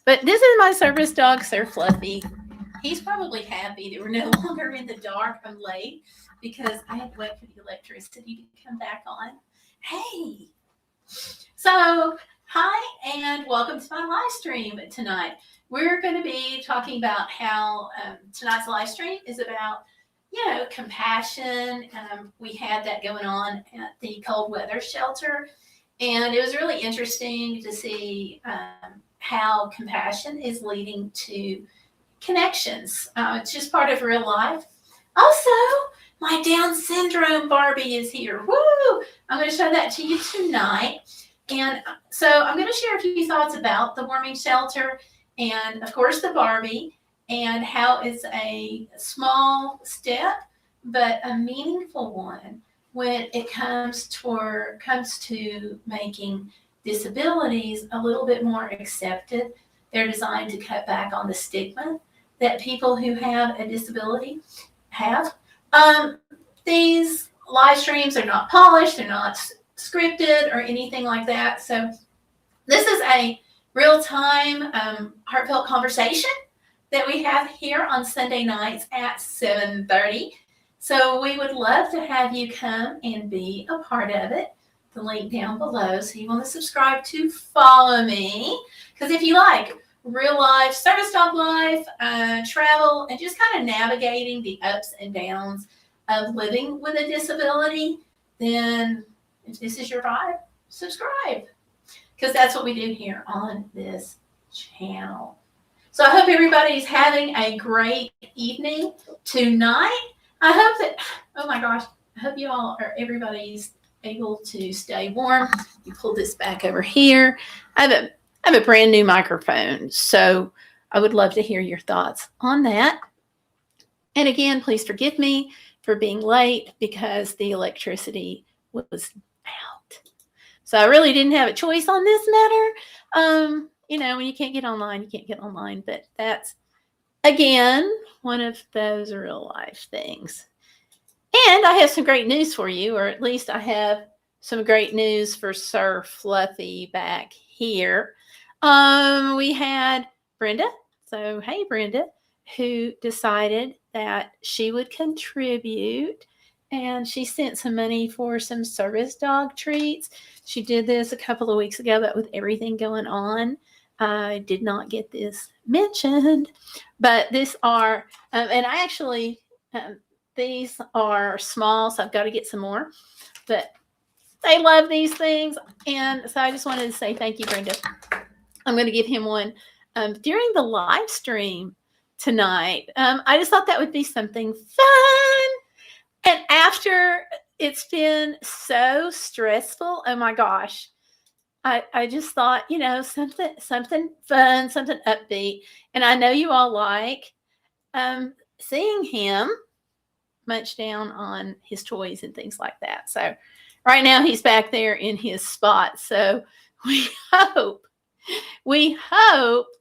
But this is my service dog, Sir Fluffy. He's probably happy that we're no longer in the dark. I'm late because I had to wait for the electricity to come back on. Hey! So, hi, and welcome to my live stream tonight. We're going to be talking about how tonight's live stream is about, compassion. We had that going on at the cold weather shelter, and it was really interesting to see how compassion is leading to connections. It's just part of real life. Also, my Down syndrome Barbie is here. Woo! I'm going to show that to you tonight. And so I'm going to share a few thoughts about the warming shelter and, of course, the Barbie and how it's a small step, but a meaningful one when it comes to making disabilities a little bit more accepted. They're designed to cut back on the stigma that people who have a disability have. These live streams are not polished, they're not scripted or anything like that. So this is a real-time, heartfelt conversation that we have here on Sunday nights at 7:30. So we would love to have you come and be a part of it. The link down below. So you want to subscribe to follow me. Because if you like real life, service dog life, travel, and just kind of navigating the ups and downs of living with a disability, then if this is your vibe, subscribe. Because that's what we do here on this channel. So I hope everybody's having a great evening tonight. I hope that, oh my gosh, I hope you all are, everybody's able to stay warm. You pull this back over here. I have a brand new microphone, so I would love to hear your thoughts on that. And again, please forgive me for being late because the electricity was out. So I really didn't have a choice on this matter. When you can't get online, you can't get online. But that's, again, one of those real life things. And I have some great news for you, or at least I have some great news for Sir Fluffy back here. We had Brenda, so hey Brenda, who decided that she would contribute, and she sent some money for some service dog treats. She did this a couple of weeks ago, but with everything going on, I did not get this mentioned. But these are, and I actually, these are small, so I've got to get some more. But they love these things, and so I just wanted to say thank you, Brenda. I'm going to give him one during the live stream tonight. I just thought that would be something fun. And after it's been so stressful, oh my gosh, I just thought, something fun, something upbeat. And I know you all like seeing him munch down on his toys and things like that. So right now he's back there in his spot. So we hope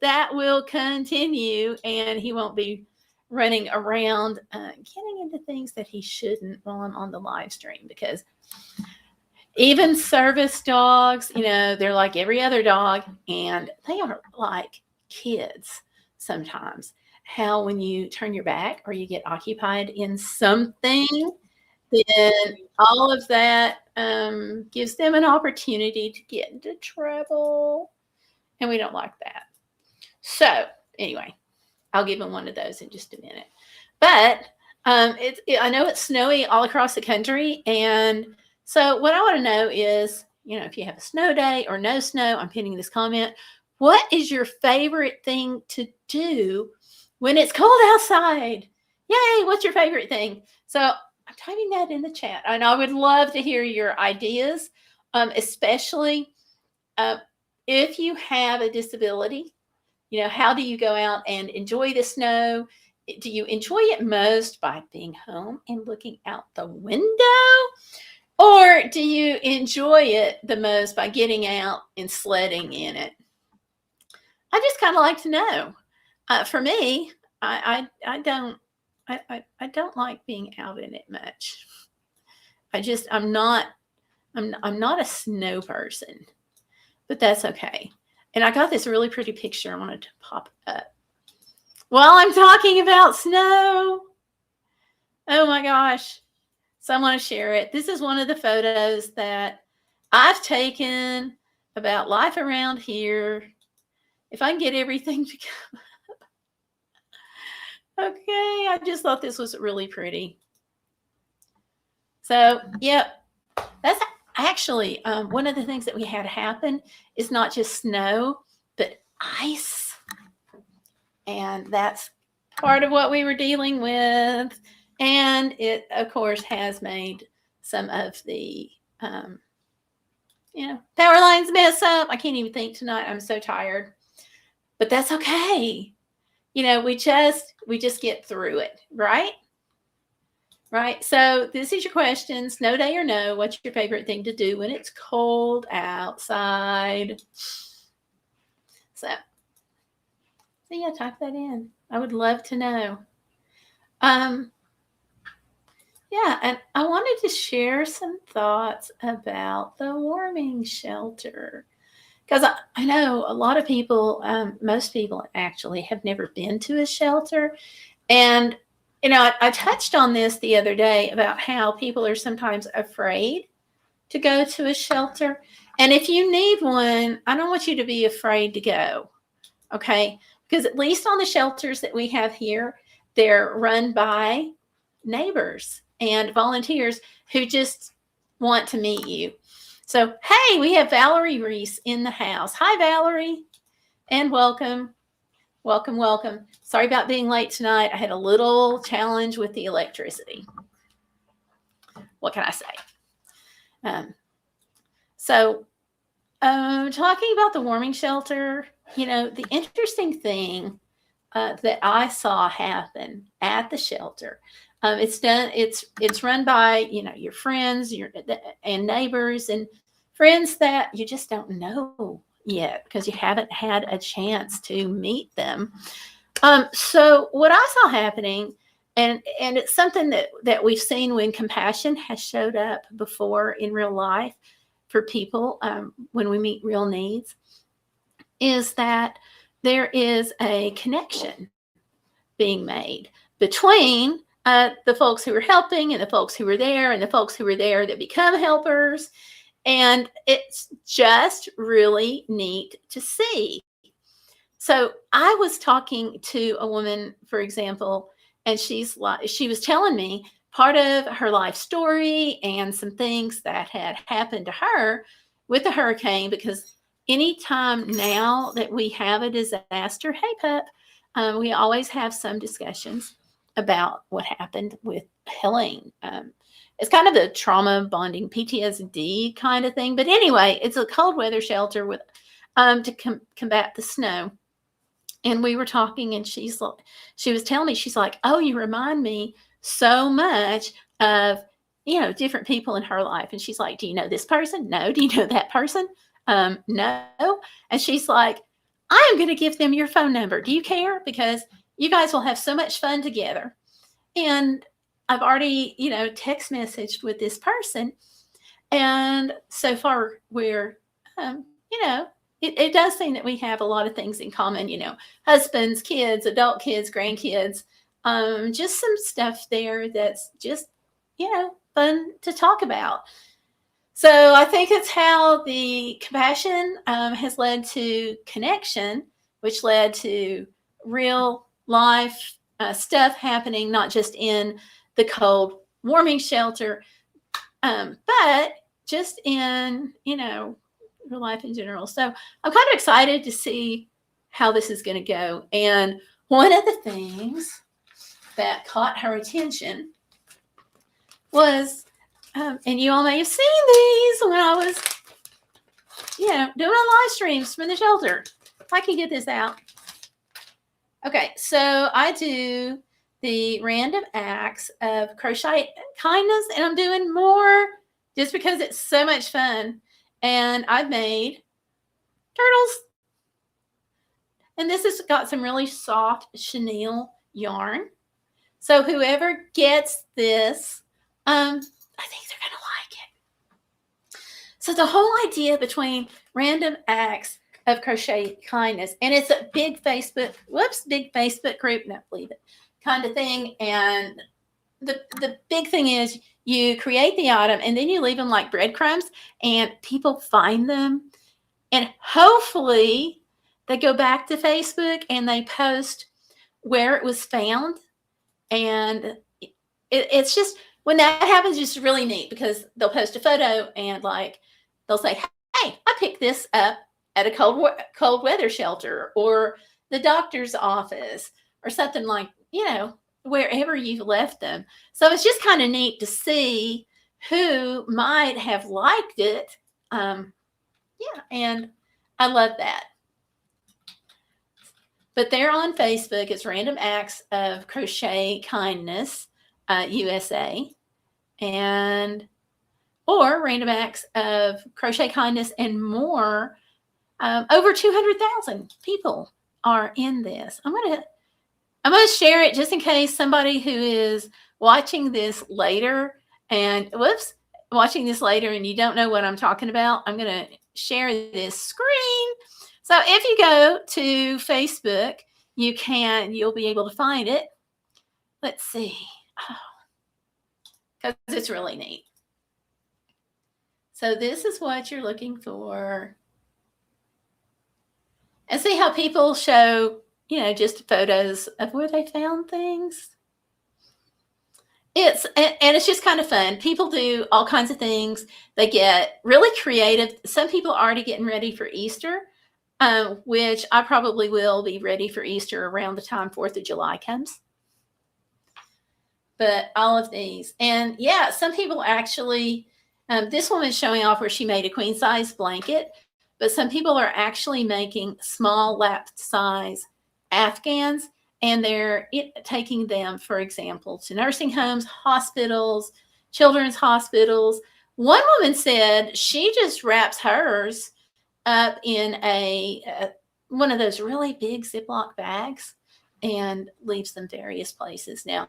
that will continue and he won't be running around getting into things that he shouldn't while I'm on the live stream, because even service dogs, they're like every other dog, and they are like kids sometimes. How when you turn your back or you get occupied in something, then all of that gives them an opportunity to get into trouble. And we don't like that. So anyway, I'll give him one of those in just a minute. But I know it's snowy all across the country. And so what I want to know is, if you have a snow day or no snow, I'm pinning this comment. What is your favorite thing to do when it's cold outside? Yay, what's your favorite thing? So I'm typing that in the chat. And I would love to hear your ideas, especially if you have a disability. How do you go out and enjoy the snow? Do you enjoy it most by being home and looking out the window? Or do you enjoy it the most by getting out and sledding in it? I just kind of like to know. For me, I don't like being out in it much. I'm not a snow person, but that's okay. And I got this really pretty picture I wanted to pop up. While I'm talking about snow, oh my gosh. So I want to share it. This is one of the photos that I've taken about life around here. If I can get everything to come up. Okay, I just thought this was really pretty. So, yep, that's actually one of the things that we had happen is not just snow, but ice. And that's part of what we were dealing with. And it, of course, has made some of the, power lines mess up. I can't even think tonight. I'm so tired. But that's okay. We just get through it, right? Right. So this is your question. Snow day or no? What's your favorite thing to do when it's cold outside? So yeah, type that in. I would love to know. Yeah, and I wanted to share some thoughts about the warming shelter. Because I know a lot of people, most people actually have never been to a shelter. And, I touched on this the other day about how people are sometimes afraid to go to a shelter. And if you need one, I don't want you to be afraid to go. Okay? Because at least on the shelters that we have here, they're run by neighbors and volunteers who just want to meet you. So, hey, we have Valerie Reese in the house. Hi, Valerie, and welcome. Welcome, welcome. Sorry about being late tonight. I had a little challenge with the electricity. What can I say? Talking about the warming shelter, the interesting thing that I saw happen at the shelter, it's run by, your friends, and neighbors and friends that you just don't know yet because you haven't had a chance to meet them. So what I saw happening, and it's something that we've seen when compassion has showed up before in real life for people when we meet real needs, is that there is a connection being made between the folks who are helping and the folks who were there and the folks who were there that become helpers. And it's just really neat to see. So I was talking to a woman, for example, and she was telling me part of her life story and some things that had happened to her with the hurricane, because anytime now that we have a disaster, hey, pup, we always have some discussions about what happened with Helene. It's kind of a trauma bonding PTSD kind of thing. But anyway, it's a cold weather shelter with to combat the snow. And we were talking, and she was telling me, she's like, oh, you remind me so much of, different people in her life. And she's like, do you know this person? No. Do you know that person? No. And she's like, I am going to give them your phone number. Do you care? Because you guys will have so much fun together. And I've already, text messaged with this person. And so far we're, it does seem that we have a lot of things in common, husbands, kids, adult kids, grandkids, just some stuff there that's just, fun to talk about. So I think it's how the compassion has led to connection, which led to real life stuff happening, not just in the cold warming shelter, but just in, real life in general. So I'm kind of excited to see how this is going to go. And one of the things that caught her attention was, and you all may have seen these when I was, doing live streams from the shelter. If I can get this out. Okay, so I do the random acts of crochet kindness, and I'm doing more just because it's so much fun. And I've made turtles. And this has got some really soft chenille yarn. So whoever gets this, I think they're going to like it. So the whole idea between random acts of crochet kindness. And it's a big Facebook group, not believe it, kind of thing. And the big thing is you create the item and then you leave them like breadcrumbs and people find them. And hopefully they go back to Facebook and they post where it was found. And it's just, when that happens, it's really neat because they'll post a photo and like, they'll say, hey, I picked this up at a cold weather shelter or the doctor's office or something like, wherever you've left them. So it's just kind of neat to see who might have liked it. And I love that. But they're on Facebook. It's Random Acts of Crochet Kindness USA, or Random Acts of Crochet Kindness and more. Over 200,000 people are in this. I'm gonna share it just in case somebody who is watching this later and you don't know what I'm talking about. I'm gonna share this screen. So if you go to Facebook, you'll be able to find it. Let's see, because it's really neat. So this is what you're looking for. And see how people show, just photos of where they found things. It's just kind of fun. People do all kinds of things. They get really creative. Some people are already getting ready for Easter, which I probably will be ready for Easter around the time 4th of July comes. But all of these. And yeah, some people actually, this woman's showing off where she made a queen size blanket. But some people are actually making small lap size Afghans, and they're taking them, for example, to nursing homes, hospitals, children's hospitals. One woman said she just wraps hers up in one of those really big Ziploc bags and leaves them various places. Now,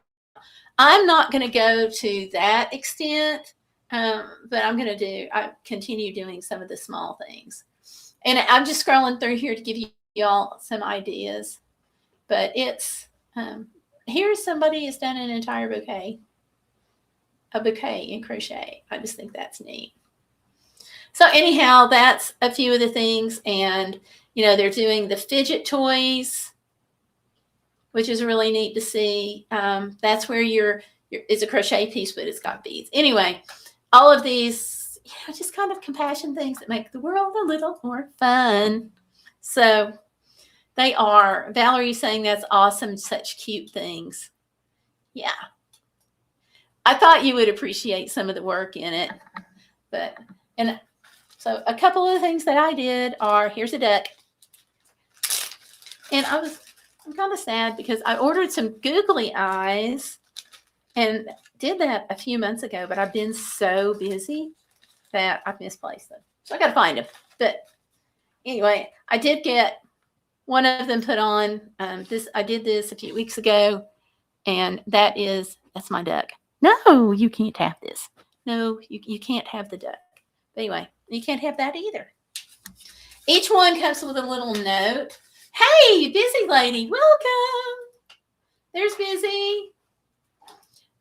I'm not going to go to that extent, but I continue doing some of the small things. And I'm just scrolling through here to give y'all some ideas. But it's, here's somebody who's done an entire bouquet. A bouquet in crochet. I just think that's neat. So anyhow, that's a few of the things. And, they're doing the fidget toys, which is really neat to see. That's where it's a crochet piece, but it's got beads. Anyway, all of these, just kind of compassion things that make the world a little more fun. So they are. Valerie's saying that's awesome. Such cute things. Yeah. I thought you would appreciate some of the work in it. And so a couple of the things that I did are, here's a duck. And I'm kind of sad because I ordered some googly eyes and did that a few months ago, but I've been so busy that I've misplaced them. So I got to find them. But anyway, I did get one of them put on. I did this a few weeks ago, and that's my duck. No, you can't have this. No, you can't have the duck. But anyway, you can't have that either. Each one comes with a little note. Hey, Busy lady, welcome. There's Busy.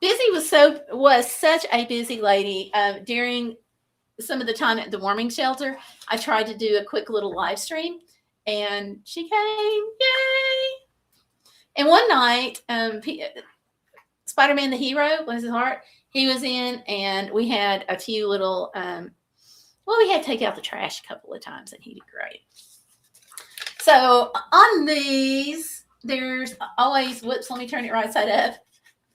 Busy was such a busy lady during some of the time at the warming shelter. I tried to do a quick little live stream and she came, yay. And one night, Spider-Man the hero, bless his heart, he was in, and we had a few little, we had to take out the trash a couple of times and he did great. So on these, there's always, let me turn it right side up.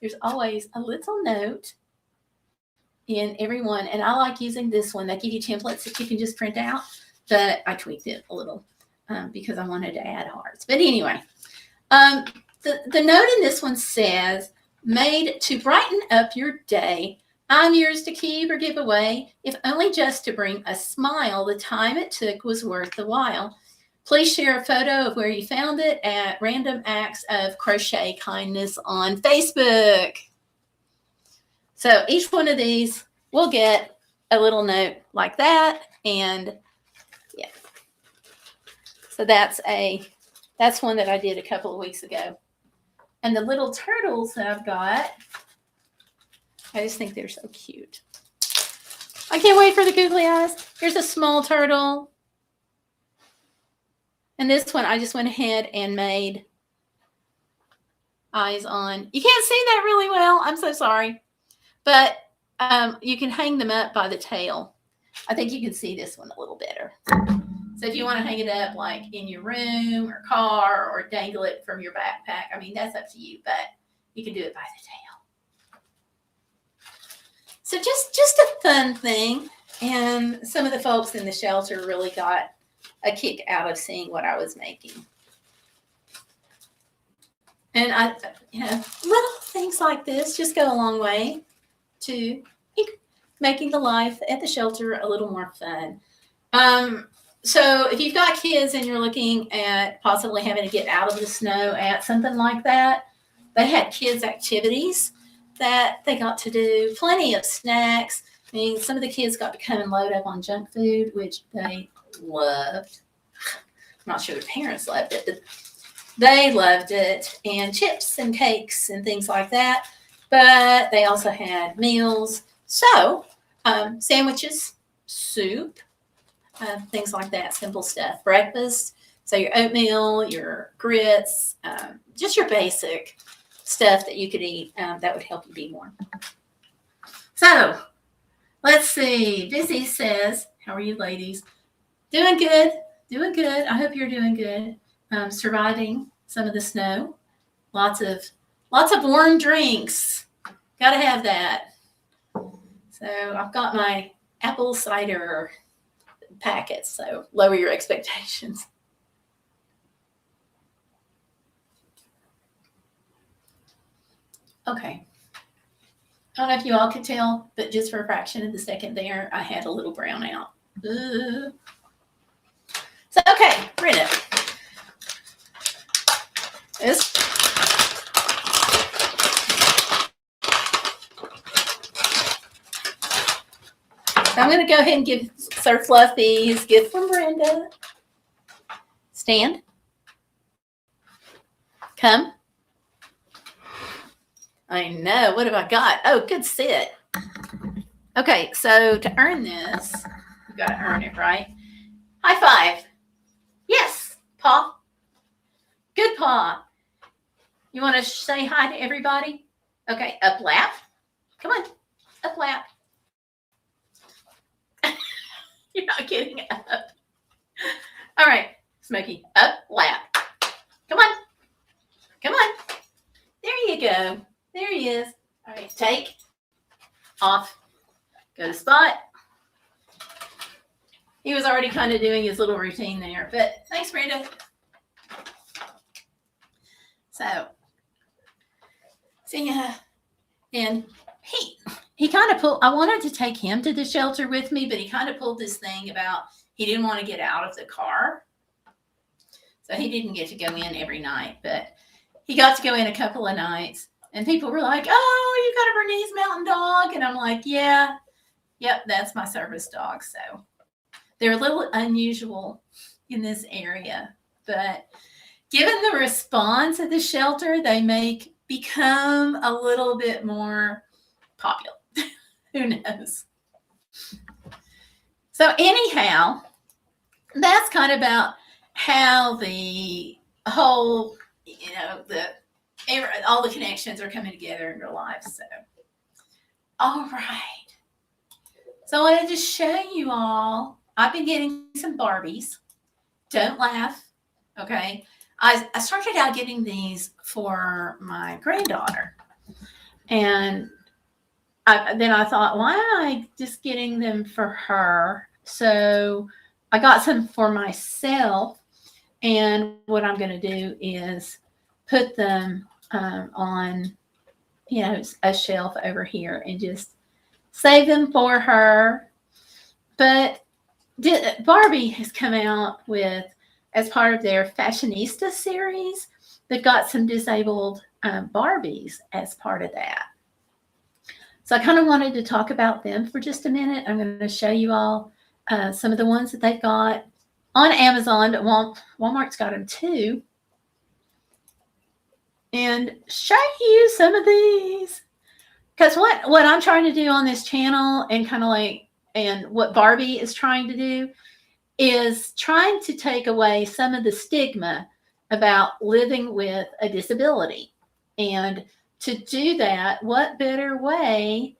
There's always a little note in every one. And I like using this one. They give you templates that you can just print out, but I tweaked it a little because I wanted to add hearts. But anyway, the note in this one says, made to brighten up your day. I'm yours to keep or give away, if only just to bring a smile. The time it took was worth the while. Please share a photo of where you found it at Random Acts of Crochet Kindness on Facebook. So each one of these will get a little note like that. And yeah. So that's one that I did a couple of weeks ago. And the little turtles that I've got, I just think they're so cute. I can't wait for the googly eyes. Here's a small turtle. And this one, I just went ahead and made eyes on. You can't see that really well. I'm so sorry. But you can hang them up by the tail. I think you can see this one a little better. So if you want to hang it up like in your room or car or dangle it from your backpack, I mean, that's up to you, but you can do it by the tail. So just a fun thing. And some of the folks in the shelter really got a kick out of seeing what I was making. And little things like this just go a long way to making the life at the shelter a little more fun. So if you've got kids and you're looking at possibly having to get out of the snow at something like that, they had kids activities that they got to do, plenty of snacks. I mean, some of the kids got to come and load up on junk food, which they loved. I'm not sure their parents loved it, but they loved it, and chips and cakes and things like that. But they also had meals. So sandwiches, soup, things like that, simple stuff. Breakfast, so your oatmeal, your grits, just your basic stuff that you could eat that would help you be warm. So let's see. Busy says, how are you ladies? Doing good. Doing good. I hope you're doing good. Surviving some of the snow. Lots of warm drinks. Got to have that. So I've got my apple cider packets, so lower your expectations. Okay. I don't know if you all could tell, but just for a fraction of a second there, I had a little brown out. So, okay, Brenda. So I'm going to go ahead and give Sir Fluffy's gift from Brenda. Stand. Come. I know. What have I got? Oh, good sit. Okay, so to earn this, you've got to earn it, right? High five. Yes, paw. Good paw. You want to say hi to everybody? Okay, up lap. Come on, up lap. You're not getting up. All right, Smokey, up lap. Come on. Come on. There you go. There he is. All right, take, off, go to spot. He was already kind of doing his little routine there, but thanks, Brenda. So yeah, and he kind of pulled, I wanted to take him to the shelter with me, but he kind of pulled this thing about he didn't want to get out of the car. So he didn't get to go in every night, but he got to go in a couple of nights. And people were like, oh, you got a Bernese Mountain Dog? And I'm like, yeah, yep, that's my service dog. So they're a little unusual in this area. But given the response at the shelter, they may become a little bit more popular. Who knows? So anyhow, that's kind of about how the whole, all the connections are coming together in your life. So, all right. So I wanted to show you all, I've been getting some Barbies. Don't laugh, okay? I started out getting these for my granddaughter. And then I thought, why am I just getting them for her? So I got some for myself. And what I'm going to do is put them on, a shelf over here and just save them for her. But Barbie has come out with, as part of their Fashionista series, they've got some disabled Barbies as part of that. So I kind of wanted to talk about them for just a minute. I'm going to show you all some of the ones that they've got. on Amazon, but Walmart's got them too. And show you some of these. Because what I'm trying to do on this channel and kind of like, and what Barbie is trying to do is trying to take away some of the stigma about living with a disability. And to do that, what better way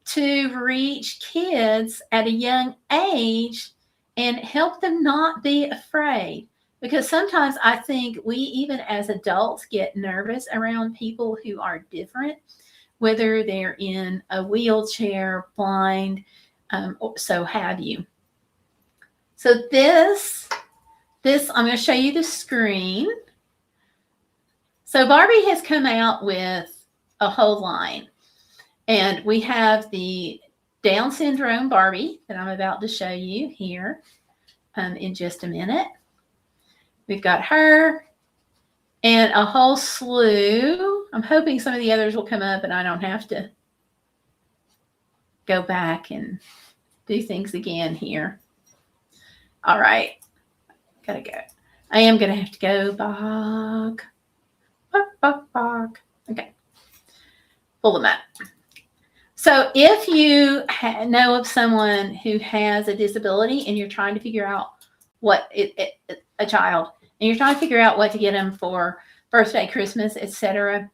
to reach kids at a young age and help them not be afraid? Because sometimes I think we, even as adults, get nervous around people who are different, whether they're in a wheelchair, blind, or so have you. So this, I'm going to show you the screen. So Barbie has come out with a whole line. And we have the Down syndrome Barbie that I'm about to show you here in just a minute. We've got her and a whole slew. I'm hoping some of the others will come up and I don't have to go back and do things again here. All right. Gotta go. I am going to have to go back. Okay. Pull them up. So if you know of someone who has a disability and you're trying to figure out a child, and you're trying to figure out what to get them for birthday, Christmas, etc.,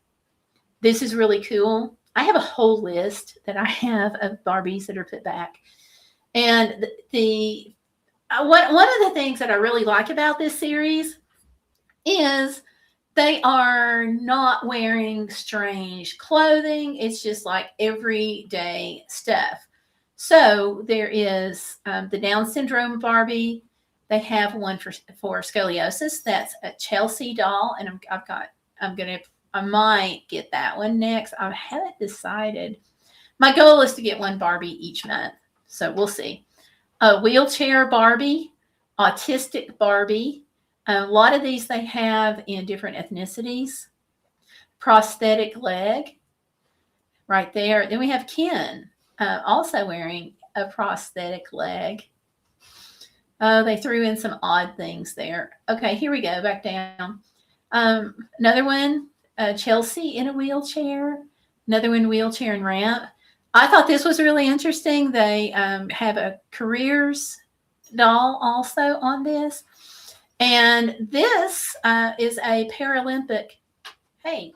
this is really cool. I have a whole list that I have of Barbies that are put back. And one of the things that I really like about this series is they are not wearing strange clothing. It's just like everyday stuff. So there is the Down syndrome Barbie. They have one for scoliosis. That's a Chelsea doll, and I might get that one next. I haven't decided. My goal is to get one Barbie each month, so we'll see. A wheelchair Barbie, autistic Barbie. A lot of these they have in different ethnicities. Prosthetic leg, right there. Then we have Ken, also wearing a prosthetic leg. They threw in some odd things there. Okay, here we go, back down. Another one, Chelsea in a wheelchair. Another one, wheelchair and ramp. I thought this was really interesting. They have a careers doll also on this. And this is a Paralympic, hey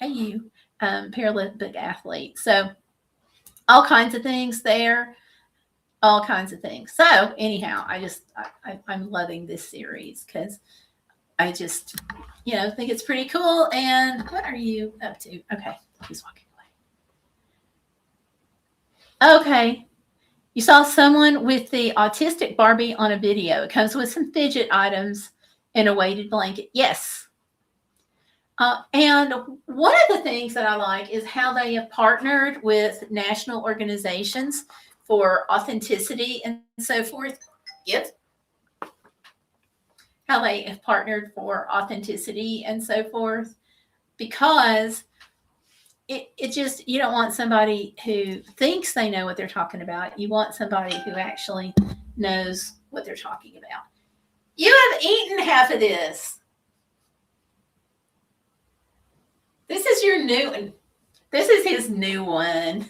you, Paralympic athlete. So all kinds of things there. All kinds of things. So anyhow, I'm loving this series because I just, think it's pretty cool. And what are you up to? Okay, he's walking away. Okay, you saw someone with the autistic Barbie on a video. It comes with some fidget items and a weighted blanket. Yes. And one of the things that I like is how they have partnered with national organizations for authenticity and so forth. Yes. How they have partnered for authenticity and so forth, because it just, you don't want somebody who thinks they know what they're talking about. You want somebody who actually knows what they're talking about. You have eaten half of this. This is your new one. This is his new one.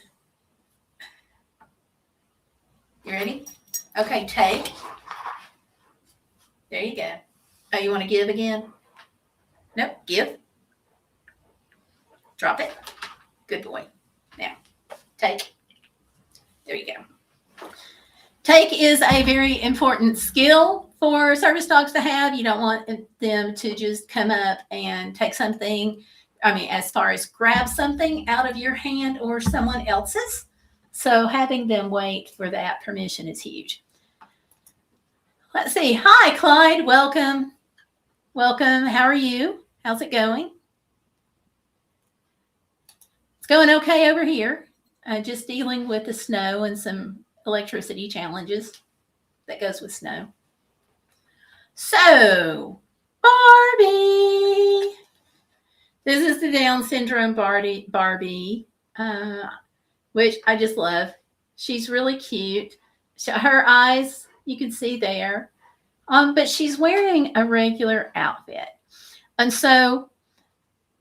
You ready? Okay, take. There you go. Oh, you want to give again? Nope, give. Drop it. Good boy. Now, take. There you go. Take is a very important skill for service dogs to have. You don't want them to just come up and take something, as far as grab something out of your hand or someone else's. So having them wait for that permission is huge. Let's see. Hi, Clyde. Welcome. Welcome. How are you? How's it going? It's going okay over here. Just dealing with the snow and some electricity challenges that goes with snow. So, Barbie. This is the Down syndrome Barbie, which I just love. She's really cute. Her eyes You can see there. But she's wearing a regular outfit. And so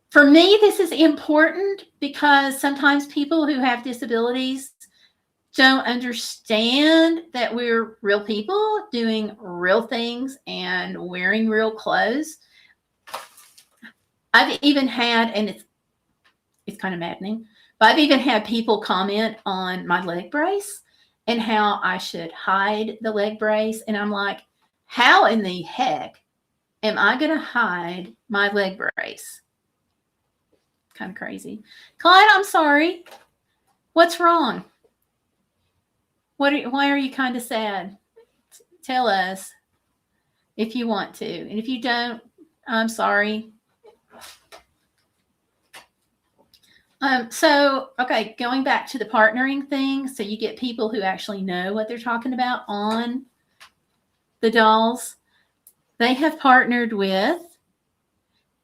for me, this is important because sometimes people who have disabilities don't understand that we're real people doing real things and wearing real clothes. I've even had, and it's kind of maddening, but I've even had people comment on my leg brace and how I should hide the leg brace. And I'm like, how in the heck am I going to hide my leg brace? Kind of crazy. Clyde, I'm sorry. What's wrong? Why are you kind of sad? Tell us if you want to. And if you don't, I'm sorry. Okay, going back to the partnering thing. So you get people who actually know what they're talking about on the dolls. They have partnered with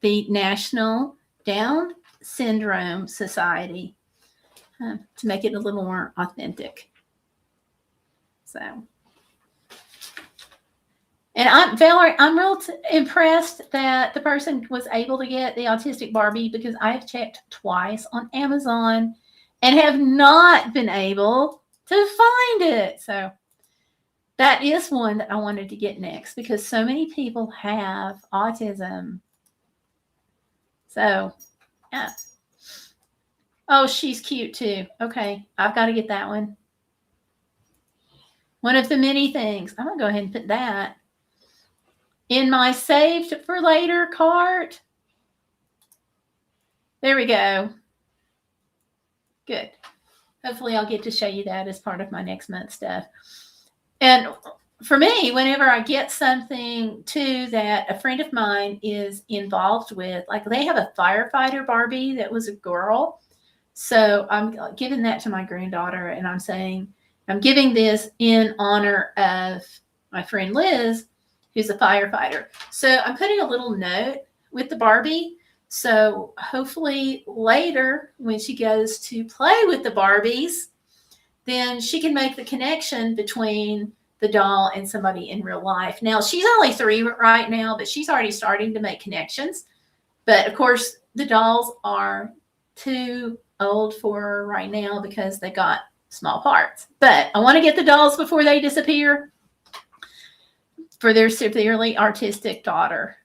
the National Down Syndrome Society to make it a little more authentic. So, and Valerie, I'm real impressed that the person was able to get the autistic Barbie, because I have checked twice on Amazon and have not been able to find it. So that is one that I wanted to get next because so many people have autism. So, yeah. Oh, she's cute too. Okay, I've got to get that one. One of the many things. I'm going to go ahead and put that in my saved for later cart. There we go. Good. Hopefully I'll get to show you that as part of my next month stuff. And for me, whenever I get something too that a friend of mine is involved with, like they have a firefighter Barbie that was a girl. So I'm giving that to my granddaughter, and I'm saying, I'm giving this in honor of my friend Liz, who's a firefighter. So I'm putting a little note with the Barbie. So hopefully later when she goes to play with the Barbies, then she can make the connection between the doll and somebody in real life. Now, she's only 3 right now, but she's already starting to make connections. But of course, the dolls are too old for her right now because they got small parts. But I want to get the dolls before they disappear for their severely autistic daughter.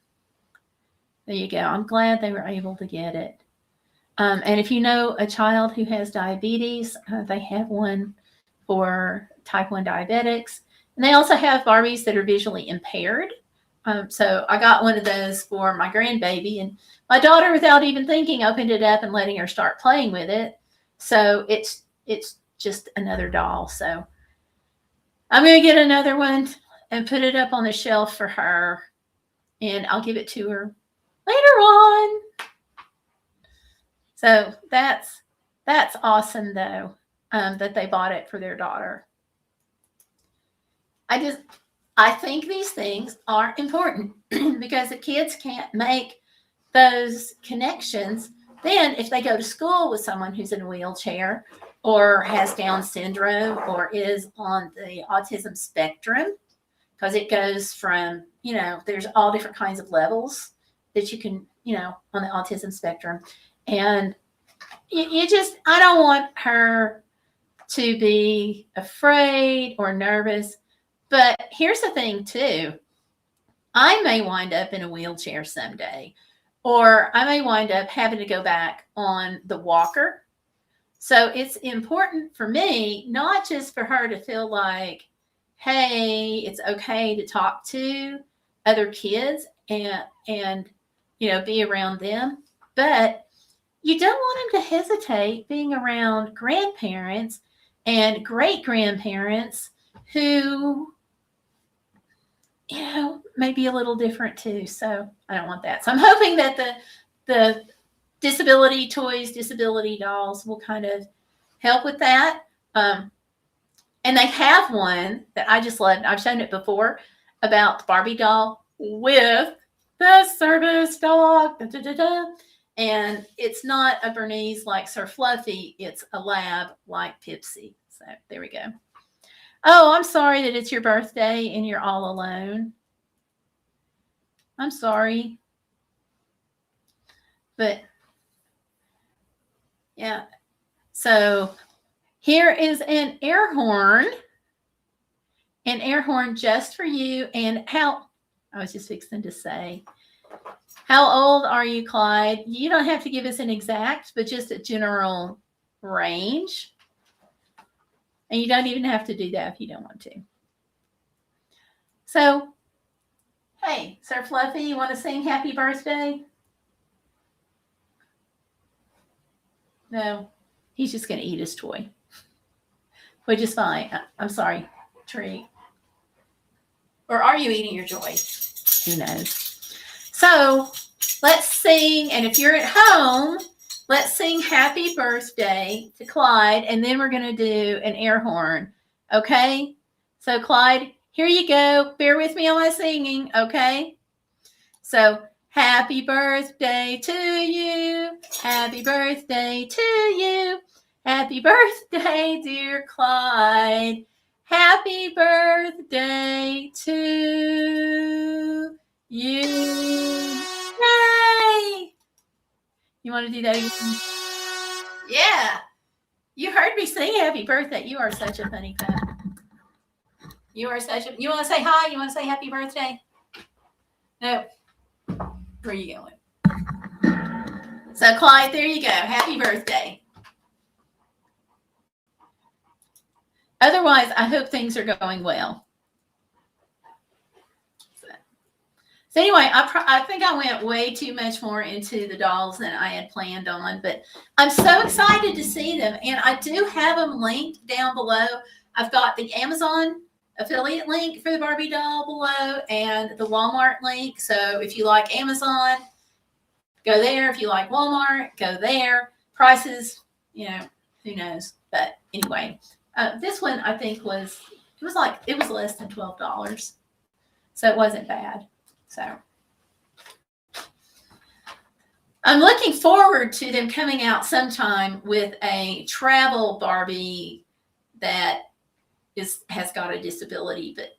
There you go. I'm glad they were able to get it. And if you know a child who has diabetes, they have one for type 1 diabetics. And they also have Barbies that are visually impaired. So I got one of those for my grandbaby, and my daughter, without even thinking, opened it up and letting her start playing with it. So it's just another doll. So I'm going to get another one and put it up on the shelf for her, and I'll give it to her later on. So that's awesome, though, that they bought it for their daughter. I think these things are important because if kids can't make those connections, then if they go to school with someone who's in a wheelchair or has Down syndrome or is on the autism spectrum, because it goes from, there's all different kinds of levels that you can, on the autism spectrum. And I don't want her to be afraid or nervous. But here's the thing, too. I may wind up in a wheelchair someday, or I may wind up having to go back on the walker. So it's important for me, not just for her to feel like, hey, it's okay to talk to other kids and be around them, but you don't want them to hesitate being around grandparents and great-grandparents who may be a little different too. So I don't want that. So I'm hoping that the disability toys, disability dolls will kind of help with that. And they have one that I just love. I've shown it before about the Barbie doll with the service dog. Da, da, da, da. And it's not a Bernese like Sir Fluffy. It's a lab like Pipsie. So there we go. Oh, I'm sorry that it's your birthday and you're all alone. I'm sorry. But yeah. So here is an air horn. An air horn just for you. And how, I was just fixing to say, how old are you, Clyde? You don't have to give us an exact, but just a general range. And you don't even have to do that if you don't want to. So, hey, Sir Fluffy, you want to sing happy birthday? No, he's just going to eat his toy, which is fine. I'm sorry, Tree. Or are you eating your joy? Who knows? So, let's sing. And if you're at home, let's sing happy birthday to Clyde. And then we're going to do an air horn. Okay? So, Clyde, here you go. Bear with me on my singing. Okay? So, happy birthday to you. Happy birthday to you. Happy birthday, dear Clyde. Happy birthday to you. Yay! You want to do that again? Yeah. You heard me sing happy birthday. You are such a funny pup. You are such a. You want to say hi? You want to say happy birthday? No. Where are you going? So, Clyde, there you go. Happy birthday. Otherwise, I hope things are going well. So anyway, I think I went way too much more into the dolls than I had planned on, but I'm so excited to see them. And I do have them linked down below. I've got the Amazon affiliate link for the Barbie doll below and the Walmart link. So if you like Amazon, go there. If you like Walmart, go there. Prices, who knows. But anyway, this one I think was less than $12. So it wasn't bad. So I'm looking forward to them coming out sometime with a travel Barbie that has got a disability, but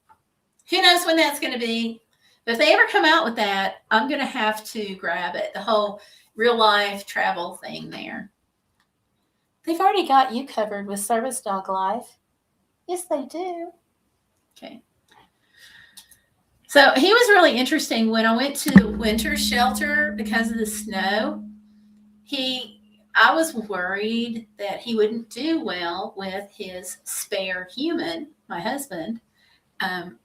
who knows when that's going to be. But if they ever come out with that, I'm going to have to grab it, the whole real life travel thing there. They've already got you covered with Service Dog Life. Yes, they do. Okay. So he was really interesting. When I went to the winter shelter because of the snow, I was worried that he wouldn't do well with his spare human, my husband. And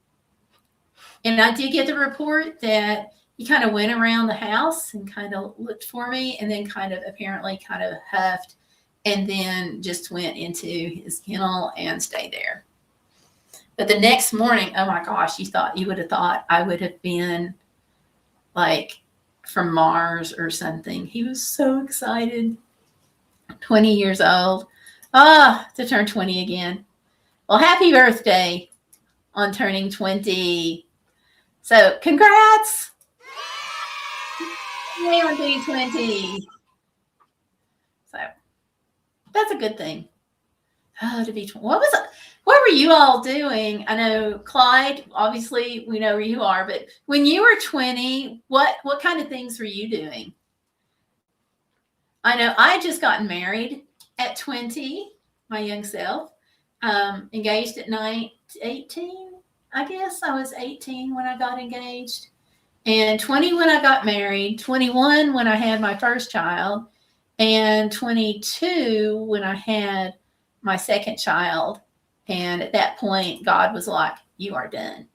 I did get the report that he kind of went around the house and kind of looked for me and then apparently huffed and then just went into his kennel and stayed there. But the next morning, oh my gosh, you would have thought I would have been like from Mars or something. He was so excited. 20 years old. To turn 20 again. Well, happy birthday on turning 20. So congrats. Yay on being 20. So that's a good thing. To be 20. What were you all doing? I know, Clyde, obviously we know where you are, but when you were 20, what kind of things were you doing? I know I had just gotten married at 20, my young self, engaged at 18, I guess. I was 18 when I got engaged, and 20 when I got married, 21 when I had my first child, and 22 when I had my second child. And at that point, God was like, you are done.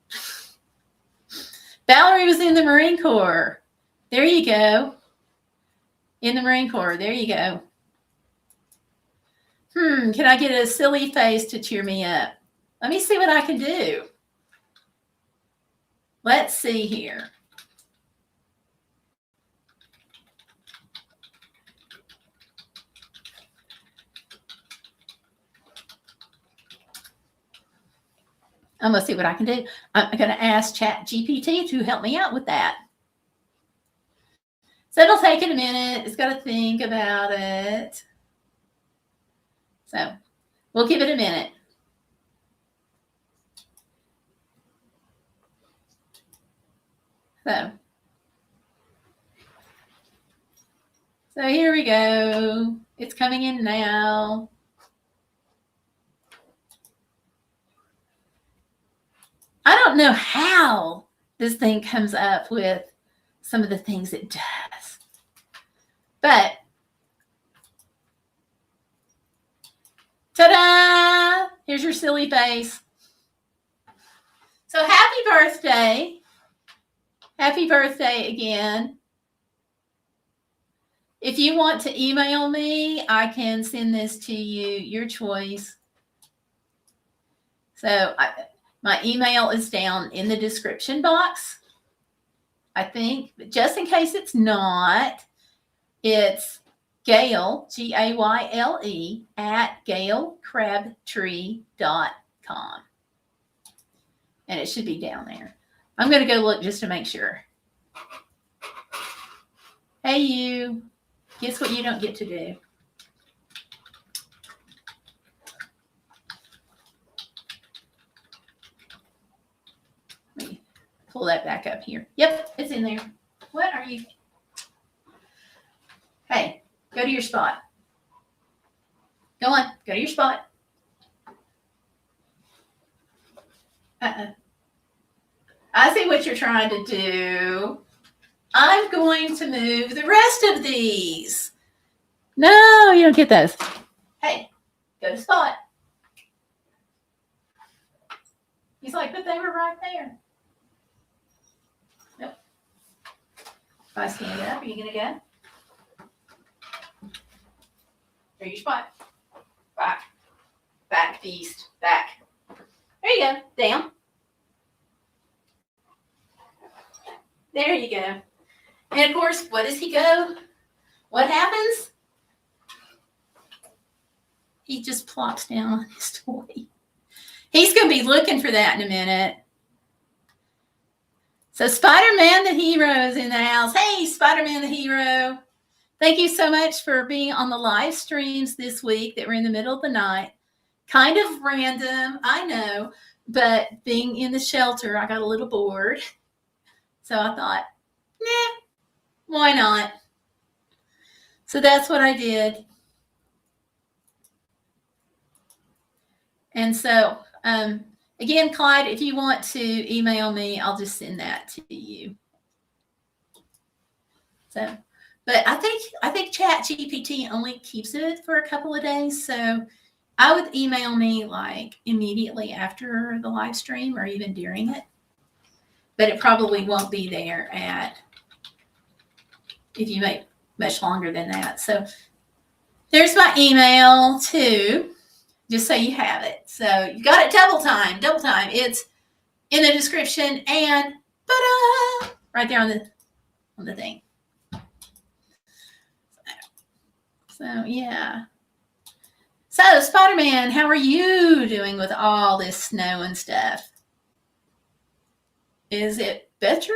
Valerie was in the Marine Corps. There you go. In the Marine Corps. There you go. Can I get a silly face to cheer me up? Let me see what I can do. Let's see here. I'm going to see what I can do. I'm going to ask ChatGPT to help me out with that. So it'll take it a minute. It's got to think about it. So we'll give it a minute. So here we go. It's coming in now. I don't know how this thing comes up with some of the things it does. But, ta-da! Here's your silly face. So happy birthday. Happy birthday again. If you want to email me, I can send this to you, your choice. So my email is down in the description box, I think. But just in case it's not, it's Gayle, Gayle, at GayleCrabtree.com. And it should be down there. I'm going to go look just to make sure. Hey, you. Guess what you don't get to do? Let me pull that back up here. Yep, it's in there. What are you? Hey, go to your spot. Go on, go to your spot. I see what you're trying to do. I'm going to move the rest of these. No, you don't get those. Hey, go to spot. He's like, but they were right there. Nope. If I stand up, are you going to go? Go to your spot. Back. Back, beast. Back. There you go. Down. There you go. And of course, what does he go? What happens? He just plops down on his toy. He's going to be looking for that in a minute. So Spider-Man the hero is in the house. Hey, Spider-Man the hero. Thank you so much for being on the live streams this week that were in the middle of the night. Kind of random, I know, but being in the shelter, I got a little bored. So I thought, nah, why not? So that's what I did. And so, again, Clyde, if you want to email me, I'll just send that to you. So, but I think ChatGPT only keeps it for a couple of days. So I would email me like immediately after the live stream or even during it. But it probably won't be there if you make much longer than that. So there's my email too, just so you have it. So you got it double time. It's in the description and right there on the thing. So yeah. So Spider-Man, how are you doing with all this snow and stuff? Is it better?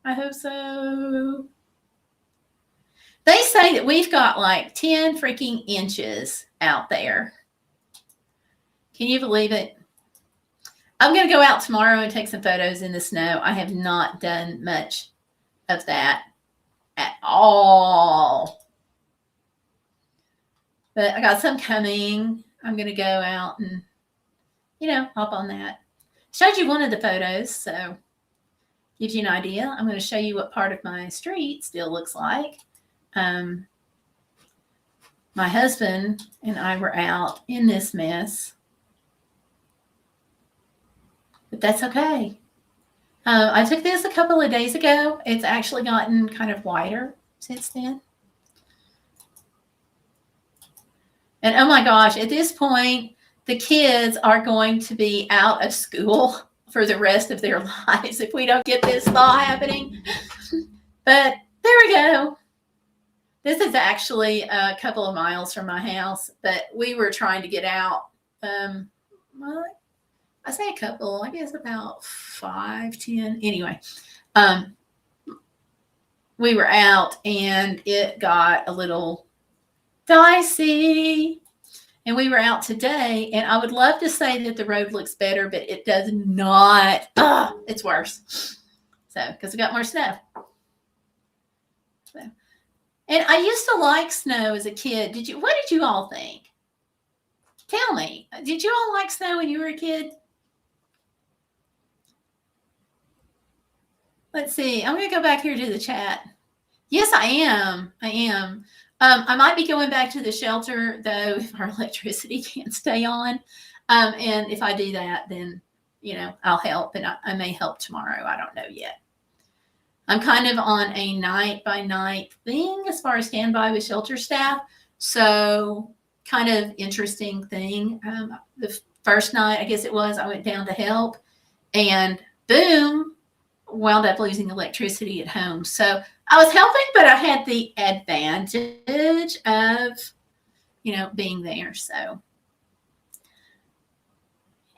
I hope so. They say that we've got like 10 freaking inches out there. Can you believe it? I'm going to go out tomorrow and take some photos in the snow. I have not done much of that at all. But I got some coming. I'm going to go out and, hop on that. Showed you one of the photos, so gives you an idea. I'm going to show you what part of my street still looks like. My husband and I were out in this mess, but that's okay. I took this a couple of days ago. It's actually gotten kind of whiter since then. And oh my gosh, at this point, the kids are going to be out of school for the rest of their lives if we don't get this thaw happening. But there we go. This is actually a couple of miles from my house, but we were trying to get out. Well, I say a couple, I guess about 5, 10. Anyway, we were out and it got a little dicey. And we were out today, and I would love to say that the road looks better, but it does not. It's worse. So, because we got more snow. So, and I used to like snow as a kid. What did you all think? Tell me, did you all like snow when you were a kid? Let's see. I'm going to go back here to the chat. Yes, I am. I might be going back to the shelter, though, if our electricity can't stay on. And if I do that, then, I'll help. And I may help tomorrow. I don't know yet. I'm kind of on a night-by-night thing as far as standby with shelter staff. So kind of interesting thing. The first night, I guess it was, I went down to help. And boom, wound up losing electricity at home. So I was helping, but I had the advantage of, being there. So,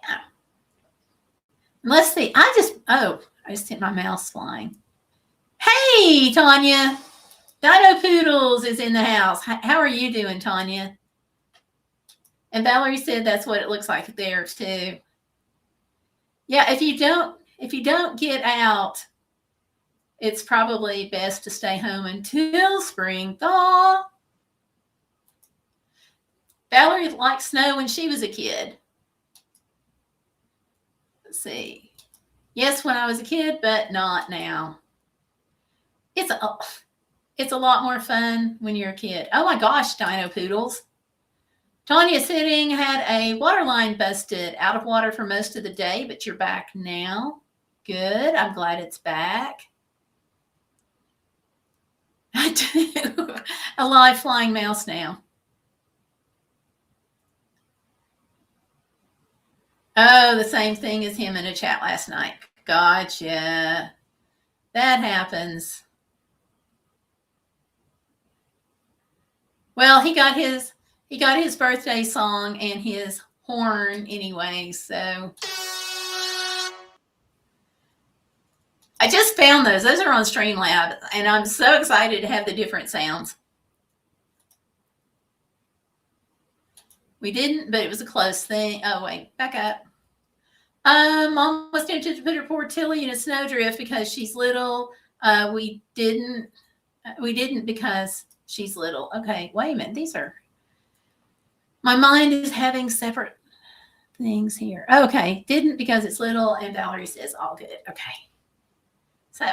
yeah. Let's see. I just hit my mouse flying. Hey, Tanya. Dino Poodles is in the house. How are you doing, Tanya? And Valerie said that's what it looks like there too. Yeah, if you don't get out, it's probably best to stay home until spring thaw. Valerie liked snow when she was a kid. Let's see. Yes, when I was a kid, but not now. It's a lot more fun when you're a kid. Oh my gosh, Dino Poodles. Tanya Sitting had a water line busted, out of water for most of the day, but you're back now. Good. I'm glad it's back. I do. A live flying mouse now. Oh, the same thing as him in a chat last night. Gotcha. That happens. Well, he got his birthday song and his horn anyway, so I just found those. Those are on Streamlab, and I'm so excited to have the different sounds. We didn't, but it was a close thing. Oh, wait, back up. Mom was tempted to put her poor Tilly in a snowdrift because she's little. We didn't because she's little. Okay, wait a minute. My mind is having separate things here. Okay, didn't because it's little, and Valerie says all good. Okay. So,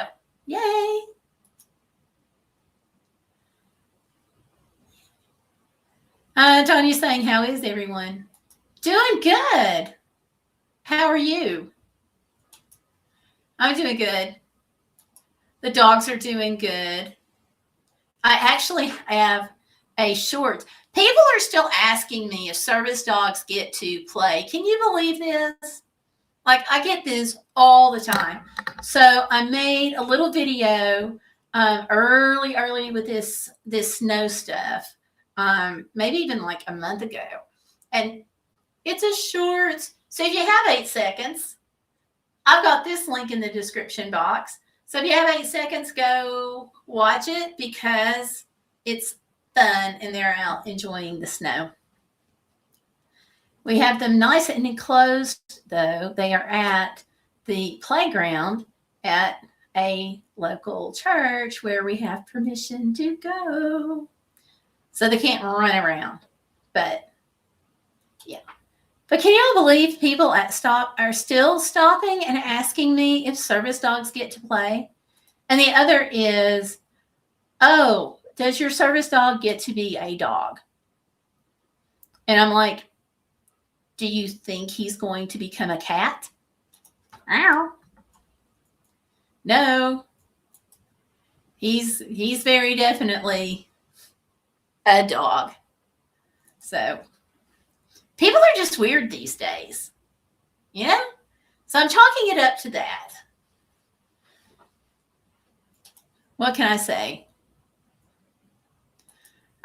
yay. Tony's saying, how is everyone? Doing good. How are you? I'm doing good. The dogs are doing good. I actually have a short. People are still asking me if service dogs get to play. Can you believe this? Like, I get this all the time. So I made a little video early with this snow stuff, maybe even like a month ago. And it's a short. So if you have 8 seconds, I've got this link in the description box. So if you have 8 seconds, go watch it because it's fun and they're out enjoying the snow. We have them nice and enclosed, though. They are at the playground at a local church where we have permission to go. So they can't run around. But, yeah. But can y'all believe people are still stopping and asking me if service dogs get to play? And the other is, oh, does your service dog get to be a dog? And I'm like, do you think he's going to become a cat? Ow. No. He's very definitely a dog. So people are just weird these days. Yeah? So I'm chalking it up to that. What can I say?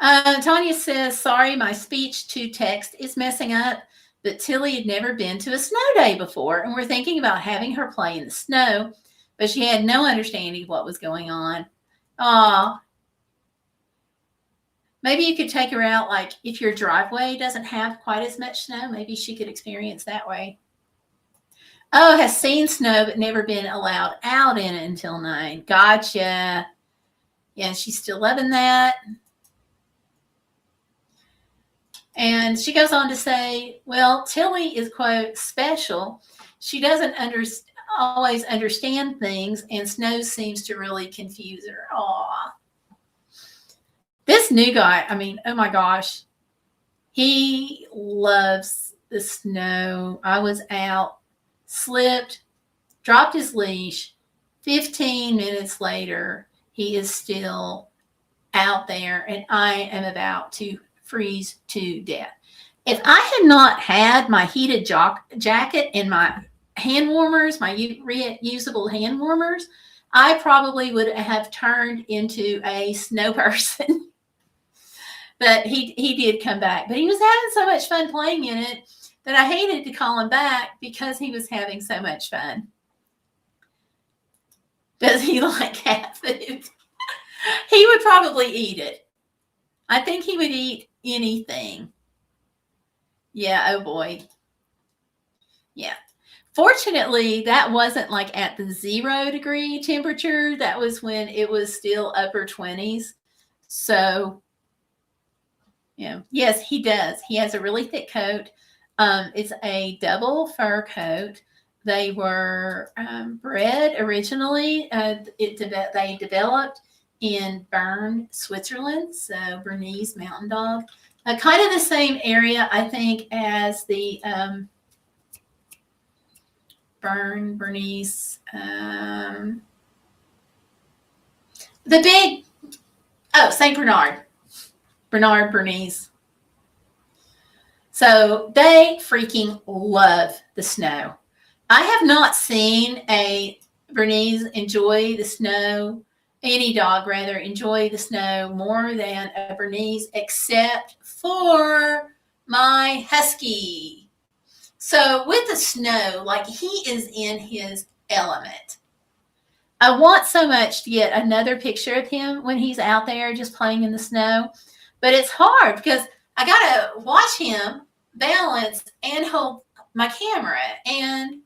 Tanya says, sorry, my speech to text is messing up, but Tilly had never been to a snow day before, and we're thinking about having her play in the snow, but she had no understanding of what was going on. Aw. Maybe you could take her out, like, if your driveway doesn't have quite as much snow, maybe she could experience that way. Oh, has seen snow but never been allowed out in it until 9. Gotcha. Yeah, she's still loving that. And she goes on to say, well, Tilly is, quote, special. She doesn't always understand things, and snow seems to really confuse her. Aw. This new guy, I mean, oh my gosh, he loves the snow. I was out, slipped, dropped his leash. 15 minutes later, he is still out there, and I am about to freeze to death. If I had not had my heated jacket and my hand warmers, my reusable hand warmers, I probably would have turned into a snow person. But he did come back. But he was having so much fun playing in it that I hated to call him back because he was having so much fun. Does he like cat food? He would probably eat it. I think he would eat anything. Yeah, oh boy. Yeah. Fortunately, that wasn't like at the 0-degree temperature. That was when it was still upper 20s. So, yeah. Yes, he does. He has a really thick coat. It's a double fur coat. They were bred originally. They developed in Bern, Switzerland. So Bernese Mountain Dog. Kind of the same area, I think, as the Bernese. The big, St. Bernard. Bernard Bernese. So they freaking love the snow. I have not seen a Bernese enjoy the snow, any dog rather, enjoy the snow more than a Bernese, except for my husky. So with the snow, like he is in his element. I want so much to get another picture of him when he's out there just playing in the snow. But it's hard because I got to watch him balance and hold my camera. And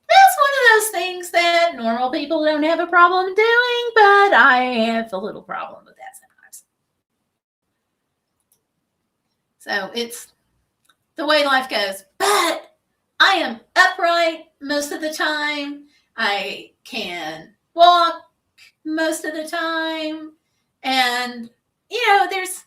that's one of those things that normal people don't have a problem doing, but I have a little problem with that sometimes. So it's the way life goes. But I am upright most of the time. I can walk most of the time. And, you know, there's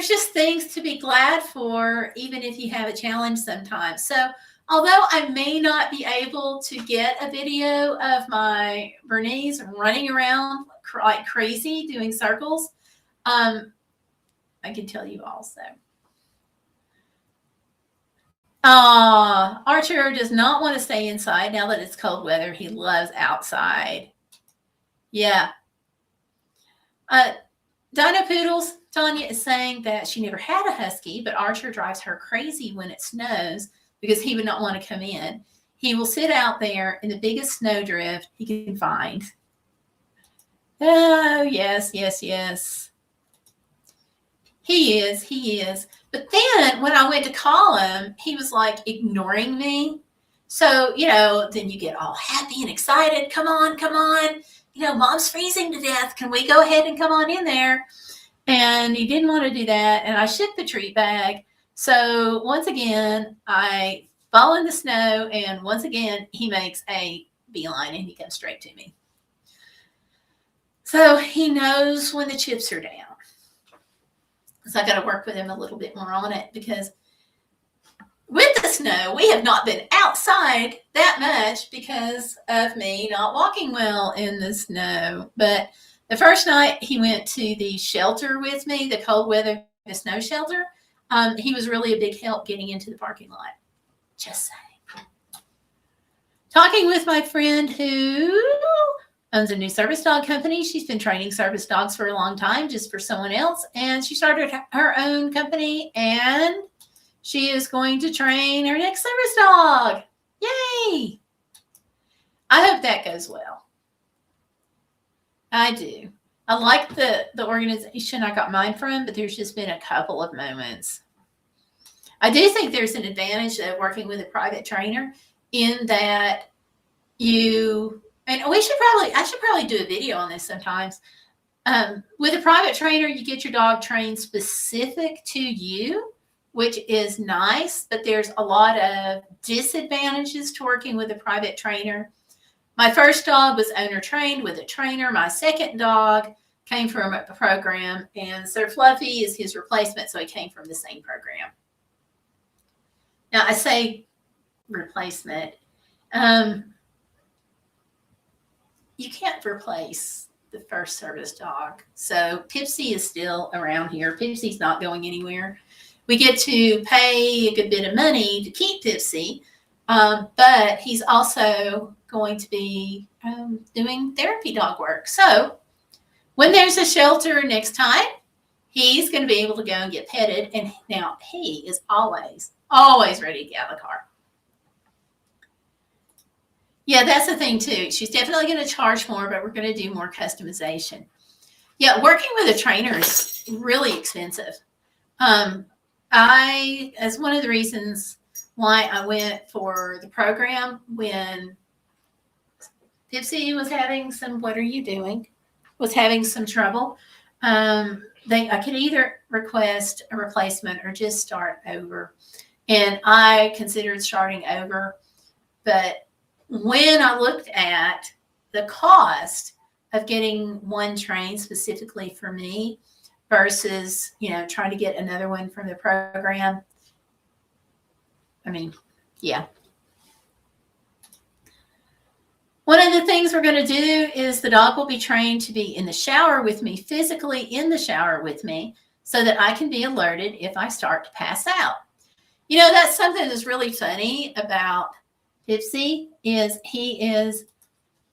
just things to be glad for, even if you have a challenge sometimes. So although I may not be able to get a video of my Bernese running around like crazy doing circles, I can tell you also. Archer does not want to stay inside now that it's cold weather. He loves outside. Yeah. Dino Poodles, Tanya is saying that she never had a husky, but Archer drives her crazy when it snows because he would not want to come in. He will sit out there in the biggest snowdrift he can find. Oh, yes, yes, yes. He is. But then when I went to call him, he was like ignoring me. So, you know, then you get all happy and excited. Come on. You know, Mom's freezing to death. Can we go ahead and come on in there? And he didn't want to do that. And I shook the treat bag. So once again, I fall in the snow. And once again, he makes a beeline and he comes straight to me. So he knows when the chips are down. So I got to work with him a little bit more on it because with the snow, we have not been outside that much because of me not walking well in the snow. But the first night he went to the shelter with me, the cold weather, the snow shelter. He was really a big help getting into the parking lot. Just saying. Talking with my friend who owns a new service dog company. She's been training service dogs for a long time, just for someone else. And she started her own company and she is going to train her next service dog. Yay! I hope that goes well. I do. I like the organization I got mine from, but there's just been a couple of moments. I do think there's an advantage of working with a private trainer in that I should probably do a video on this sometimes. With a private trainer, you get your dog trained specific to you, which is nice, but there's a lot of disadvantages to working with a private trainer. My first dog was owner trained with a trainer. My second dog came from a program, and Sir Fluffy is his replacement, so he came from the same program. Now, I say replacement. You can't replace the first service dog. So Pipsie is still around here. Pipsie's not going anywhere. We get to pay a good bit of money to keep Pipsie, but he's also going to be doing therapy dog work. So when there's a shelter next time, he's going to be able to go and get petted. And now he is always ready to get out of the car. Yeah, that's the thing too. She's definitely going to charge more, but we're going to do more customization. Yeah, working with a trainer is really expensive. As one of the reasons why I went for the program when Pipsie was having some, was having some trouble. I could either request a replacement or just start over. And I considered starting over, but when I looked at the cost of getting one trained specifically for me versus, trying to get another one from the program, yeah. One of the things we're going to do is the dog will be trained to be in the shower with me, physically in the shower with me, so that I can be alerted if I start to pass out. That's something that's really funny about Pipsie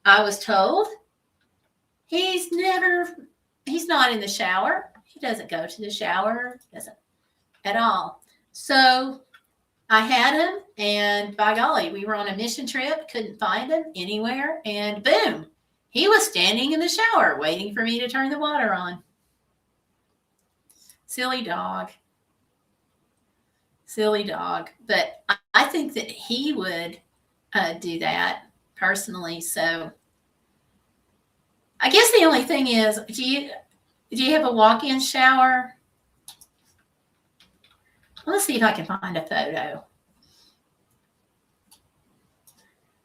I was told, he's not in the shower. He doesn't go to the shower, doesn't at all. So I had him, and by golly, we were on a mission trip, couldn't find him anywhere, and boom, he was standing in the shower waiting for me to turn the water on. Silly dog. But I think that he would do that personally. So I guess the only thing is, do you have a walk-in shower? Let's see if I can find a photo.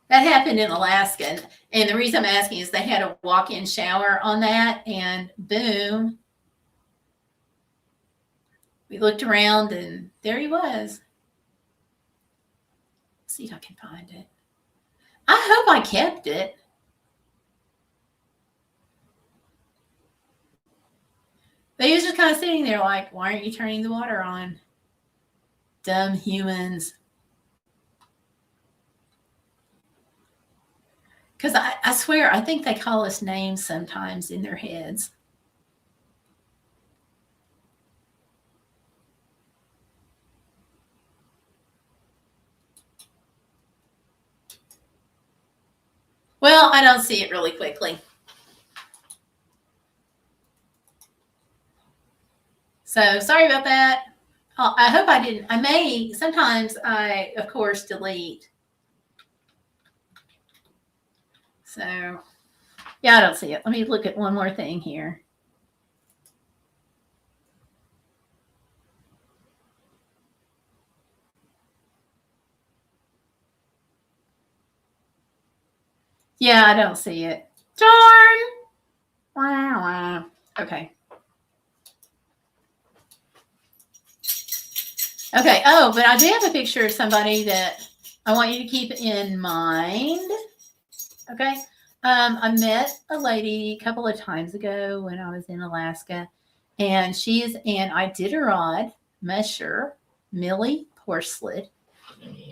That happened in Alaska. And the reason I'm asking is they had a walk-in shower on that, and boom, we looked around and there he was. Let's see if I can find it. I hope I kept it. But he was just kind of sitting there like, why aren't you turning the water on? Dumb humans. Because I swear, I think they call us names sometimes in their heads. Well, I don't see it really quickly. So sorry about that. I hope I didn't. Sometimes I, of course, delete. So, yeah, I don't see it. Let me look at one more thing here. Yeah, I don't see it. Darn. Okay. Okay. Oh, but I do have a picture of somebody that I want you to keep in mind. Okay. I met a lady a couple of times ago when I was in Alaska, and she is an Iditarod musher, Millie Porcelet.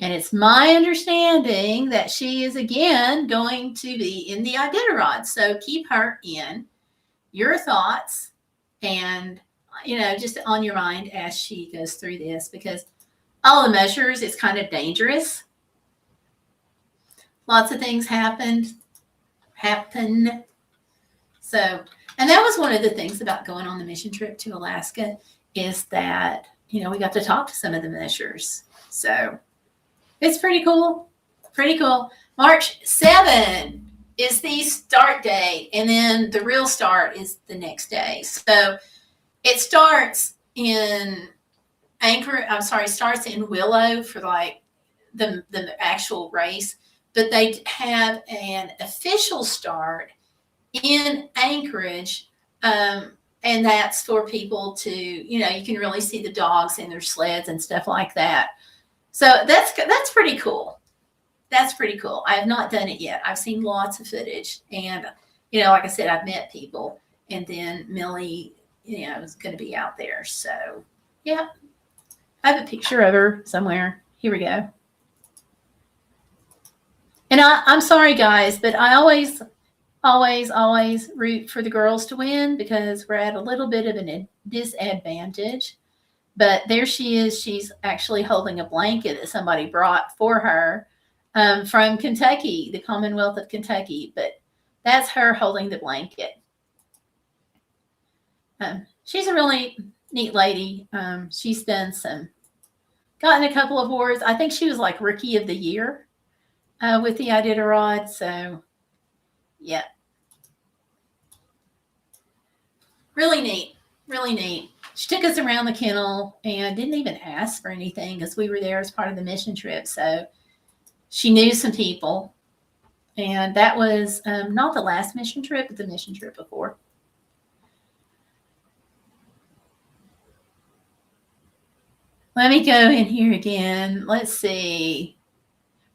And it's my understanding that she is again going to be in the Iditarod. So keep her in your thoughts and, just on your mind as she goes through this, because all the measures, it's kind of dangerous. Lots of things happen. So, and that was one of the things about going on the mission trip to Alaska is that, we got to talk to some of the measures. So it's pretty cool. March 7 is the start date, and then the real start is the next day. So it starts in starts in Willow for like the actual race, but they have an official start in Anchorage. And that's for people to, you can really see the dogs in their sleds and stuff like that. So that's pretty cool. That's pretty cool. I have not done it yet. I've seen lots of footage, and like I said, I've met people, and then Millie, is going to be out there. So yeah, I have a picture of her somewhere. Here we go. And I'm sorry, guys, but I always root for the girls to win because we're at a little bit of a disadvantage. But there she is. She's actually holding a blanket that somebody brought for her from Kentucky, the Commonwealth of Kentucky. But that's her holding the blanket. She's a really neat lady. She's gotten a couple of awards. I think she was like Rookie of the Year with the Iditarod. So, yeah. Really neat. Really neat. She took us around the kennel and didn't even ask for anything because we were there as part of the mission trip. So she knew some people. And that was not the last mission trip, but the mission trip before. Let me go in here again. Let's see.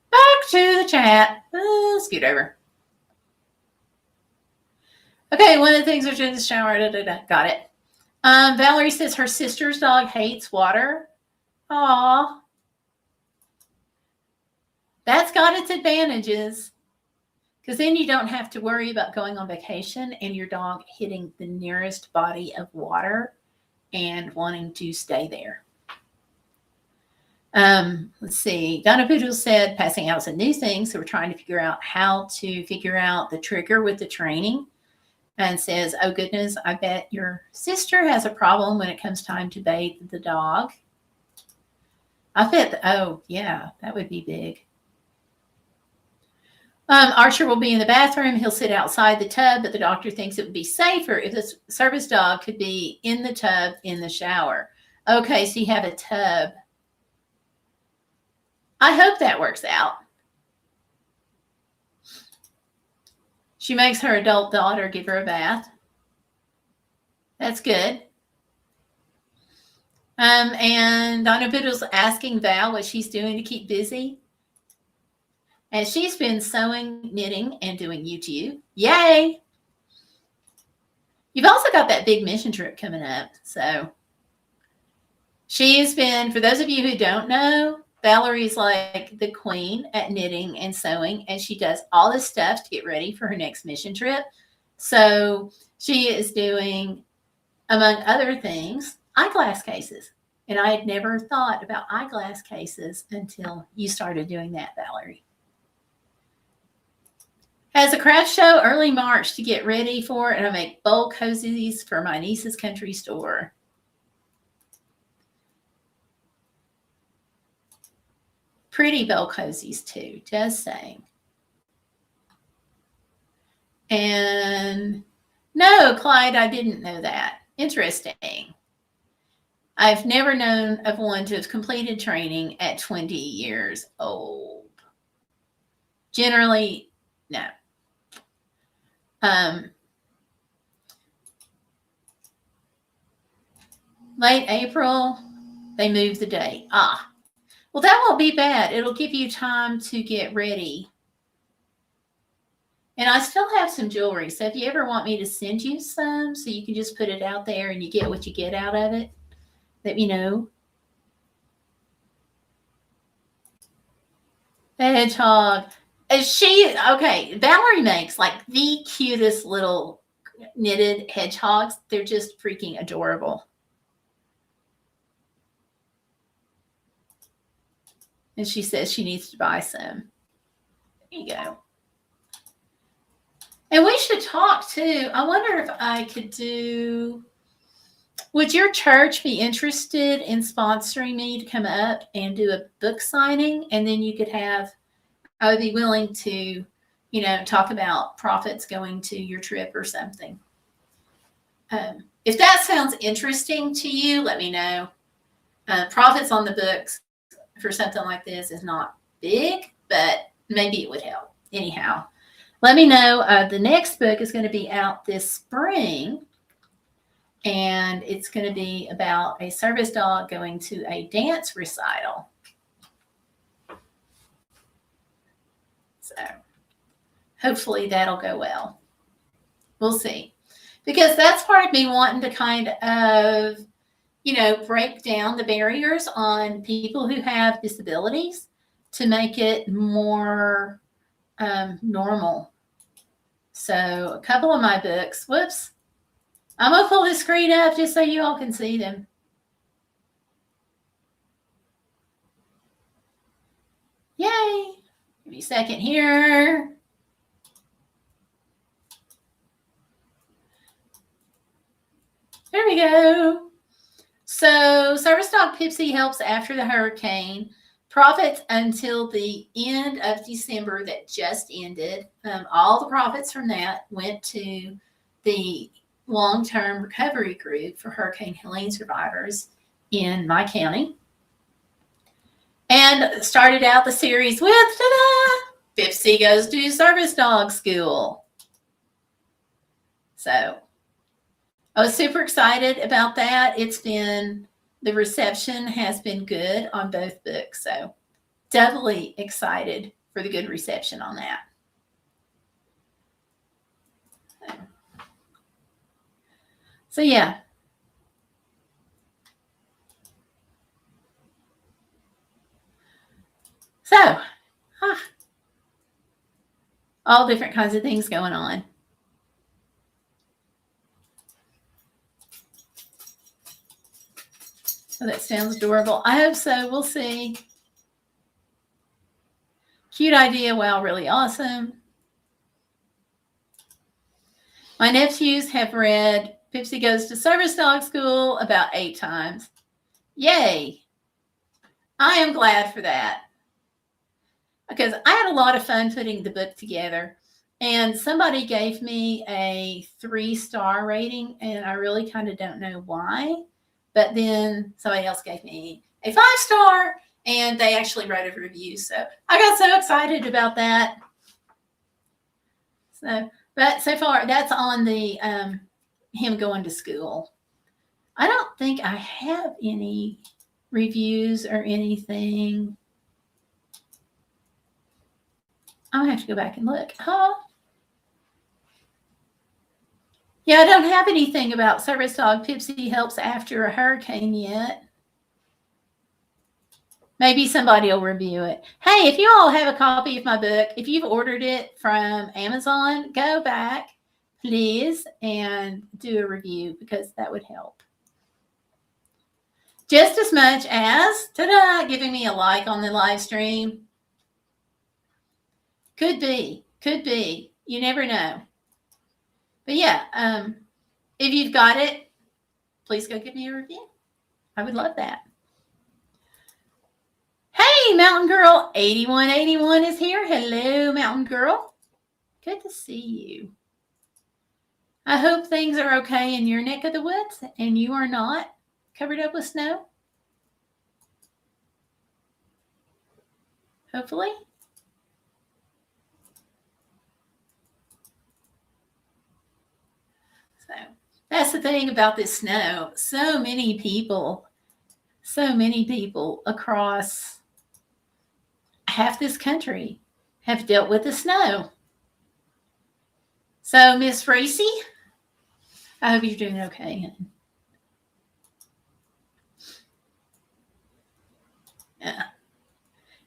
Back to the chat. Scoot over. Okay, one of the things was in the shower. Got it. Valerie says her sister's dog hates water. Aw. That's got its advantages because then you don't have to worry about going on vacation and your dog hitting the nearest body of water and wanting to stay there. Let's see. Donna Poodle said passing out some new things. So we're trying to figure out how to figure out the trigger with the training. And says, oh goodness, I bet your sister has a problem when it comes time to bathe the dog. I bet, oh yeah, that would be big. Archer will be in the bathroom. He'll sit outside the tub, but the doctor thinks it would be safer if the service dog could be in the tub in the shower. Okay, so you have a tub. I hope that works out. She makes her adult daughter give her a bath. That's good. And Donna Biddle's asking Val what she's doing to keep busy. And she's been sewing, knitting, and doing YouTube. Yay! You've also got that big mission trip coming up. So she has been, for those of you who don't know, Valerie's like the queen at knitting and sewing, and she does all this stuff to get ready for her next mission trip. So she is doing, among other things, eyeglass cases. And I had never thought about eyeglass cases until you started doing that, Valerie. Has a craft show early March to get ready for, and I make bowl cozies for my niece's country store. Pretty bowl cozies too, just saying. And no, Clyde, I didn't know that. Interesting. I've never known of one to have completed training at 20 years old. Generally, no. Late April, they moved the date. Well, that won't be bad. It'll give you time to get ready. And I still have some jewelry. So if you ever want me to send you some so you can just put it out there and you get what you get out of it, let me know. The hedgehog. Valerie makes like the cutest little knitted hedgehogs. They're just freaking adorable. And she says she needs to buy some. There you go. And we should talk too. I wonder if I could do, would your church be interested in sponsoring me to come up and do a book signing? And then you could have I would be willing to, talk about profits going to your trip or something. If that sounds interesting to you, let me know. Profits on the books for something like this is not big, but maybe it would help. Anyhow, let me know. The next book is going to be out this spring, and it's going to be about a service dog going to a dance recital. So hopefully that'll go well. We'll see. Because that's part of me wanting to kind of, break down the barriers on people who have disabilities to make it more normal. So a couple of my books, whoops, I'm going to pull this screen up just so you all can see them. Yay. Give me a second here. There we go. So Service Dog Pipsie helps after the hurricane. Profits until the end of December that just ended. All the profits from that went to the long-term recovery group for Hurricane Helene survivors in my county. And started out the series with, ta-da, Pipsie goes to service dog school. So I was super excited about that. The reception has been good on both books. So doubly excited for the good reception on that. So yeah. So, all different kinds of things going on. Oh, that sounds adorable. I hope so. We'll see. Cute idea. Wow, really awesome. My nephews have read Pipsie Goes to Service Dog School about 8 times. Yay. I am glad for that. Because I had a lot of fun putting the book together. And somebody gave me a 3-star rating, and I really kind of don't know why. But then somebody else gave me a 5-star, and they actually wrote a review. So I got so excited about that. But so far, that's on the him going to school. I don't think I have any reviews or anything. I'm going to have to go back and look. Yeah, I don't have anything about Service Dog Pipsie helps after a hurricane yet. Maybe somebody will review it. Hey, if you all have a copy of my book, if you've ordered it from Amazon, go back, please, and do a review because that would help. Just as much as, ta-da, giving me a like on the live stream. Could be. You never know. But yeah, if you've got it, please go give me a review. I would love that. Hey, Mountain Girl 8181 is here. Hello, Mountain Girl. Good to see you. I hope things are okay in your neck of the woods and you are not covered up with snow. Hopefully. So that's the thing about this snow. So many people across half this country have dealt with the snow. So, Miss Racy, I hope you're doing okay. Yeah.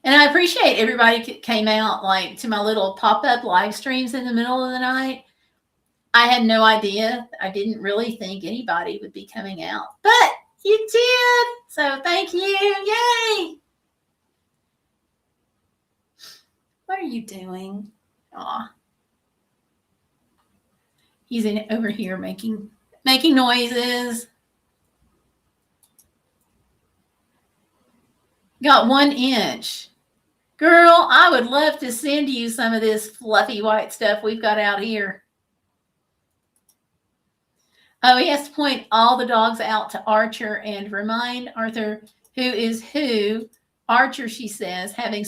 And I appreciate everybody came out like to my little pop-up live streams in the middle of the night. I had no idea. I didn't really think anybody would be coming out, but you did. So thank you. Yay. What are you doing? Aw. He's over here making noises. Got 1 inch. Girl, I would love to send you some of this fluffy white stuff we've got out here. Oh, he has to point all the dogs out to Archer and remind Arthur who is who. Archer, she says, having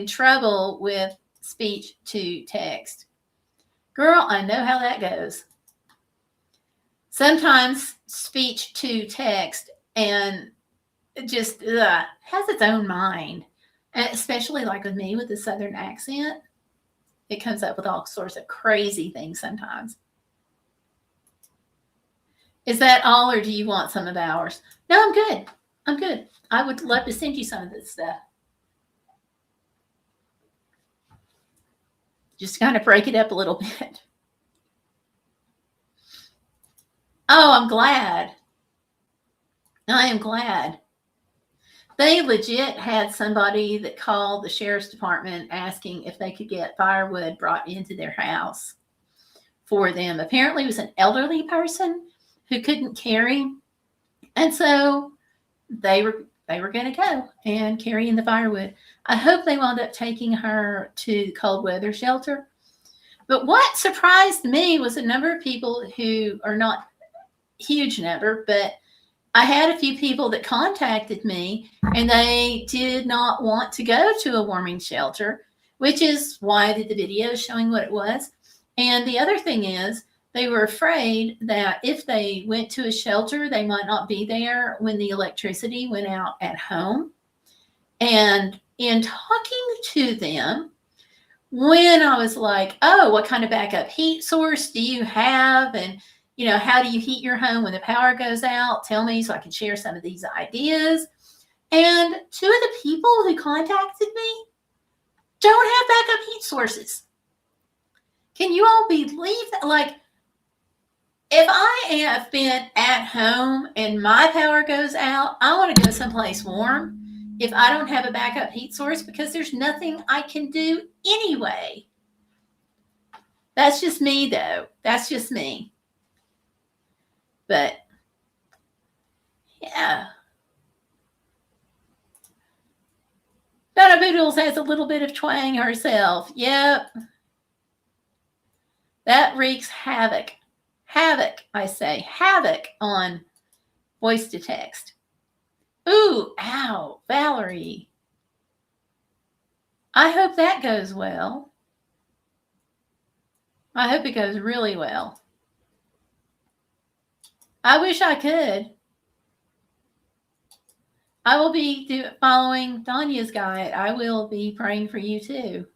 trouble with speech to text. Girl, I know how that goes. Sometimes speech to text and just has its own mind. And especially like with me with the Southern accent, it comes up with all sorts of crazy things sometimes. Is that all, or do you want some of ours? No, I'm good. I'm good. I would love to send you some of this stuff. Just kind of break it up a little bit. Oh, I'm glad. I am glad. They legit had somebody that called the sheriff's department asking if they could get firewood brought into their house for them. Apparently, it was an elderly person who couldn't carry, and so they were going to go and carry in the firewood. I hope they wound up taking her to the cold weather shelter. But what surprised me was a number of people who are not huge number, but I had a few people that contacted me and they did not want to go to a warming shelter, which is why I did the video showing what it was. And the other thing is they were afraid that if they went to a shelter, they might not be there when the electricity went out at home. And in talking to them, when I was like, oh, what kind of backup heat source do you have? And how do you heat your home when the power goes out? Tell me so I can share some of these ideas. And two of the people who contacted me don't have backup heat sources. Can you all believe that? Like, if I have been at home and my power goes out, I want to go someplace warm if I don't have a backup heat source because there's nothing I can do anyway. That's just me, though. That's just me. But, yeah. Donna Boodles has a little bit of twang herself. Yep. That wreaks havoc. Havoc, I say. Havoc on voice to text. Ooh, ow, Valerie. I hope that goes well. I hope it goes really well. I wish I could. I will be following Tanya's guide. I will be praying for you too.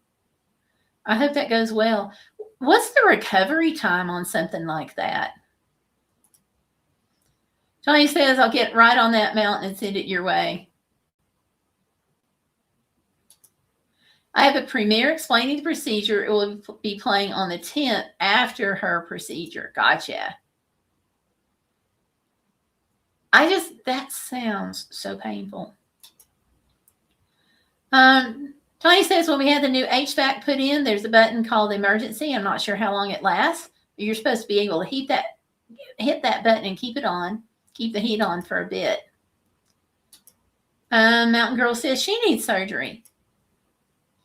I hope that goes well. What's the recovery time on something like that? Tanya says, I'll get right on that mountain and send it your way. I have a premiere explaining the procedure. It will be playing on the 10th after her procedure. Gotcha. That sounds so painful. Tony says when we had the new HVAC put in, there's a button called emergency. I'm not sure how long it lasts. But you're supposed to be able to hit that button and keep it on, keep the heat on for a bit. Mountain Girl says she needs surgery.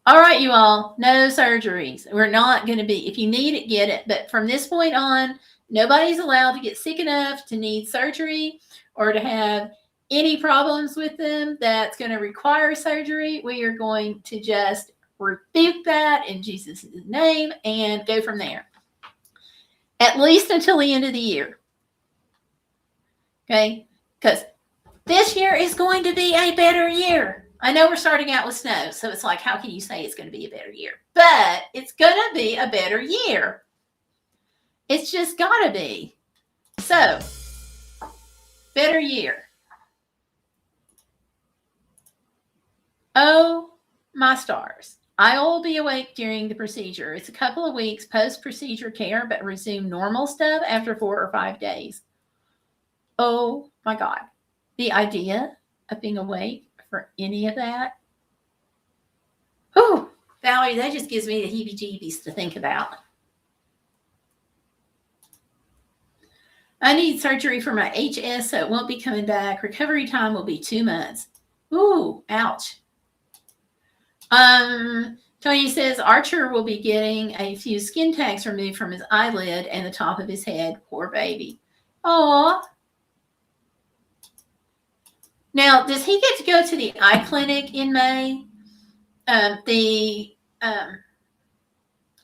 All right, you all, no surgeries. We're not going to be, if you need it, get it. But from this point on, nobody's allowed to get sick enough to need surgery or to have any problems with them that's going to require surgery. We are going to just rebuke that in Jesus' name and go from there. At least until the end of the year. Okay? Because this year is going to be a better year. I know we're starting out with snow, so it's like, how can you say it's going to be a better year? But it's going to be a better year. It's just got to be. So, better year. Oh, my stars. I will be awake during the procedure. It's a couple of weeks post-procedure care, but resume normal stuff after 4 or 5 days. Oh, my God. The idea of being awake for any of that. Whew, Valerie, that just gives me the heebie-jeebies to think about. I need surgery for my HS, so it won't be coming back. Recovery time will be 2 months. Ooh, ouch. Tony says Archer will be getting a few skin tags removed from his eyelid and the top of his head. Poor baby. Aw. Now, does he get to go to the eye clinic in May? The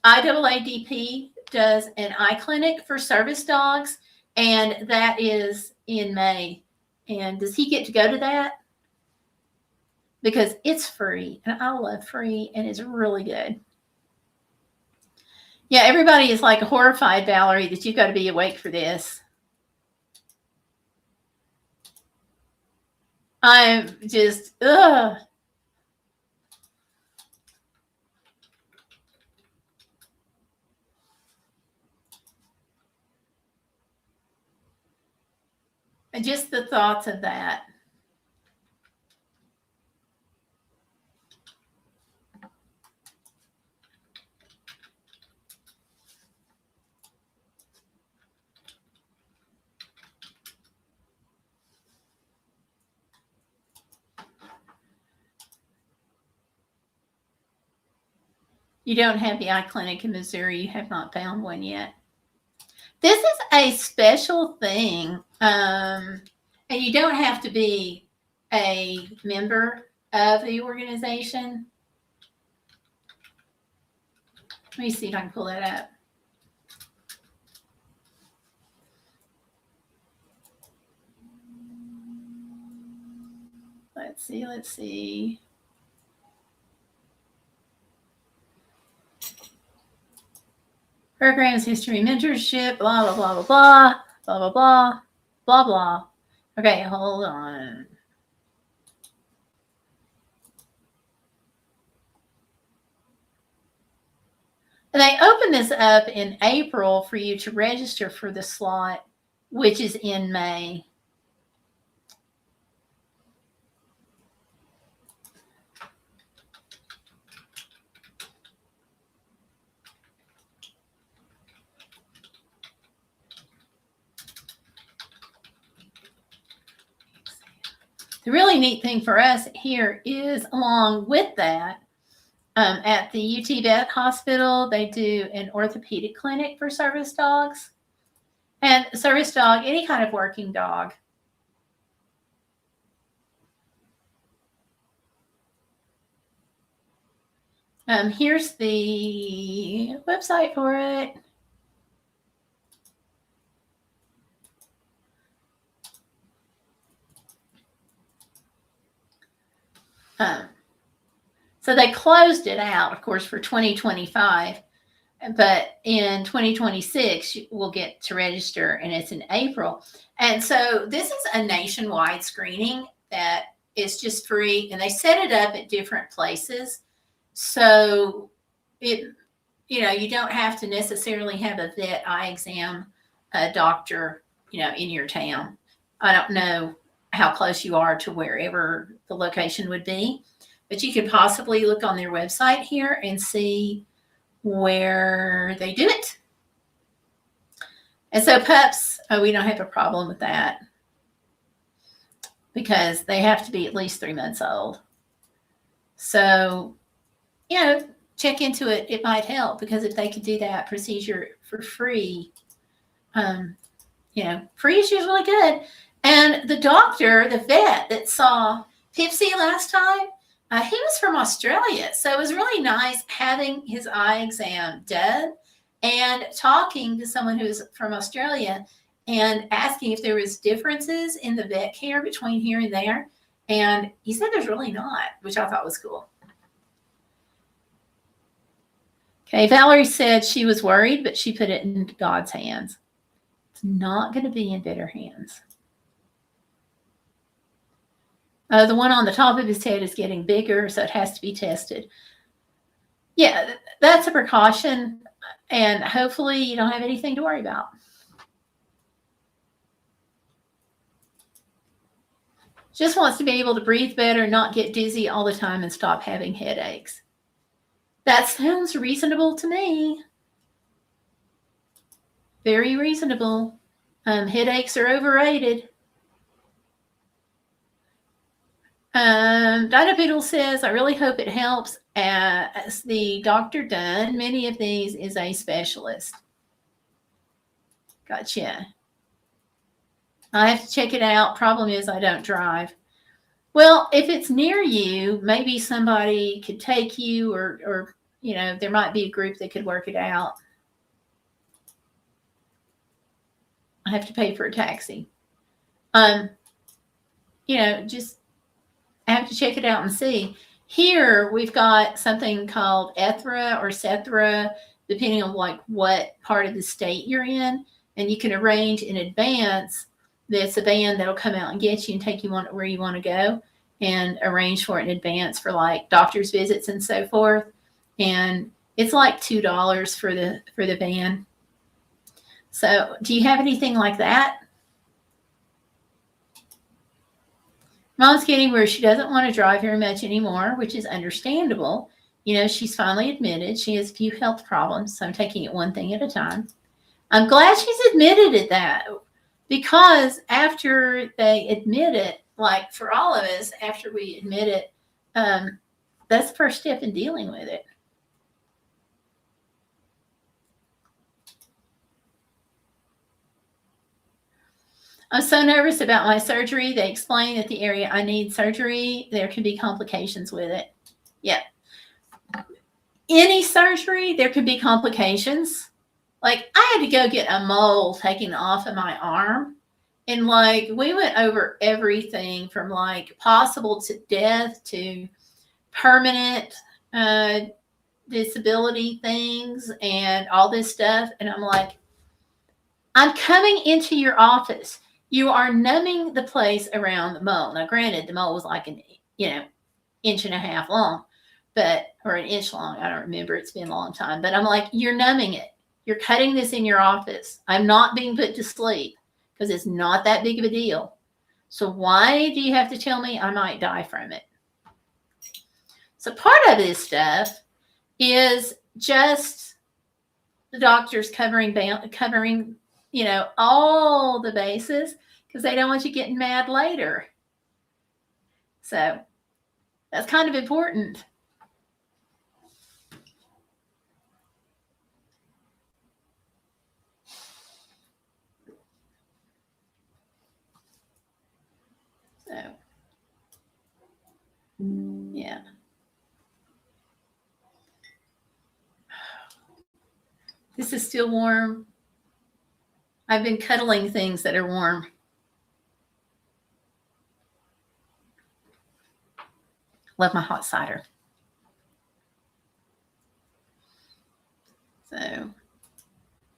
IAADP does an eye clinic for service dogs, and that is in May. And does he get to go to that? Because it's free, and I love free, and it's really good. Yeah, everybody is like horrified, Valerie, that you've got to be awake for this. I'm just, ugh. Just the thoughts of that. You don't have the eye clinic in Missouri. You have not found one yet. This is a special thing. And you don't have to be a member of the organization. Let me see if I can pull that up. Let's see. Programs, history, mentorship, blah, blah, blah, blah, blah, blah, blah, blah, blah, blah. Okay, hold on. They open this up in April for you to register for the slot, which is in May. The really neat thing for us here is, along with that, at the UT Vet Hospital, they do an orthopedic clinic for service dogs. And service dog, any kind of working dog. Here's the website for it. So they closed it out, of course, for 2025. But in 2026, we'll get to register, and it's in April. And so this is a nationwide screening that is just free, and they set it up at different places. So you don't have to necessarily have a vet eye exam doctor, in your town. I don't know how close you are to wherever the location would be, but you could possibly look on their website here and see where they do it. And so pups, we don't have a problem with that because they have to be at least 3 months old. So, check into it. It might help, because if they could do that procedure for free, free is usually good. And the doctor, the vet that saw Pipsie last time, he was from Australia. So it was really nice having his eye exam done and talking to someone who's from Australia and asking if there was differences in the vet care between here and there. And he said there's really not, which I thought was cool. Okay, Valerie said she was worried, but she put it in God's hands. It's not going to be in better hands. The one on the top of his head is getting bigger, so it has to be tested. Yeah, that's a precaution, and hopefully you don't have anything to worry about. Just wants to be able to breathe better, not get dizzy all the time, and stop having headaches. That sounds reasonable to me. Very reasonable. Headaches are overrated. Dino Poodle says, I really hope it helps. as the doctor done many of these is a specialist. Gotcha. I have to check it out. Problem is I don't drive. Well, if it's near you, maybe somebody could take you, or there might be a group that could work it out. I have to pay for a taxi. Just I have to check it out and see. Here we've got something called Ethra or Sethra, depending on like what part of the state you're in, and you can arrange in advance. There's a van that'll come out and get you and take you where you want to go, and arrange for it in advance for like doctor's visits and so forth. And it's like $2 for the van. So, do you have anything like that? Mom's getting where she doesn't want to drive very much anymore, which is understandable. She's finally admitted she has a few health problems, so I'm taking it one thing at a time. I'm glad she's admitted it, that, because after they admit it, like for all of us, after we admit it, that's the first step in dealing with it. I'm so nervous about my surgery. They explain that the area I need surgery, there can be complications with it. Yeah. Any surgery, there could be complications. Like, I had to go get a mole taken off of my arm. And like, we went over everything from like possible to death to permanent disability things and all this stuff. And I'm like, I'm coming into your office. You are numbing the place around the mole. Now, granted, the mole was like an inch and a half long, or an inch long. I don't remember. It's been a long time. But I'm like, you're numbing it. You're cutting this in your office. I'm not being put to sleep because it's not that big of a deal. So why do you have to tell me I might die from it? So part of this stuff is just the doctors covering all the bases, because they don't want you getting mad later. So that's kind of important. So, yeah. This is still warm. I've been cuddling things that are warm. Love my hot cider. So,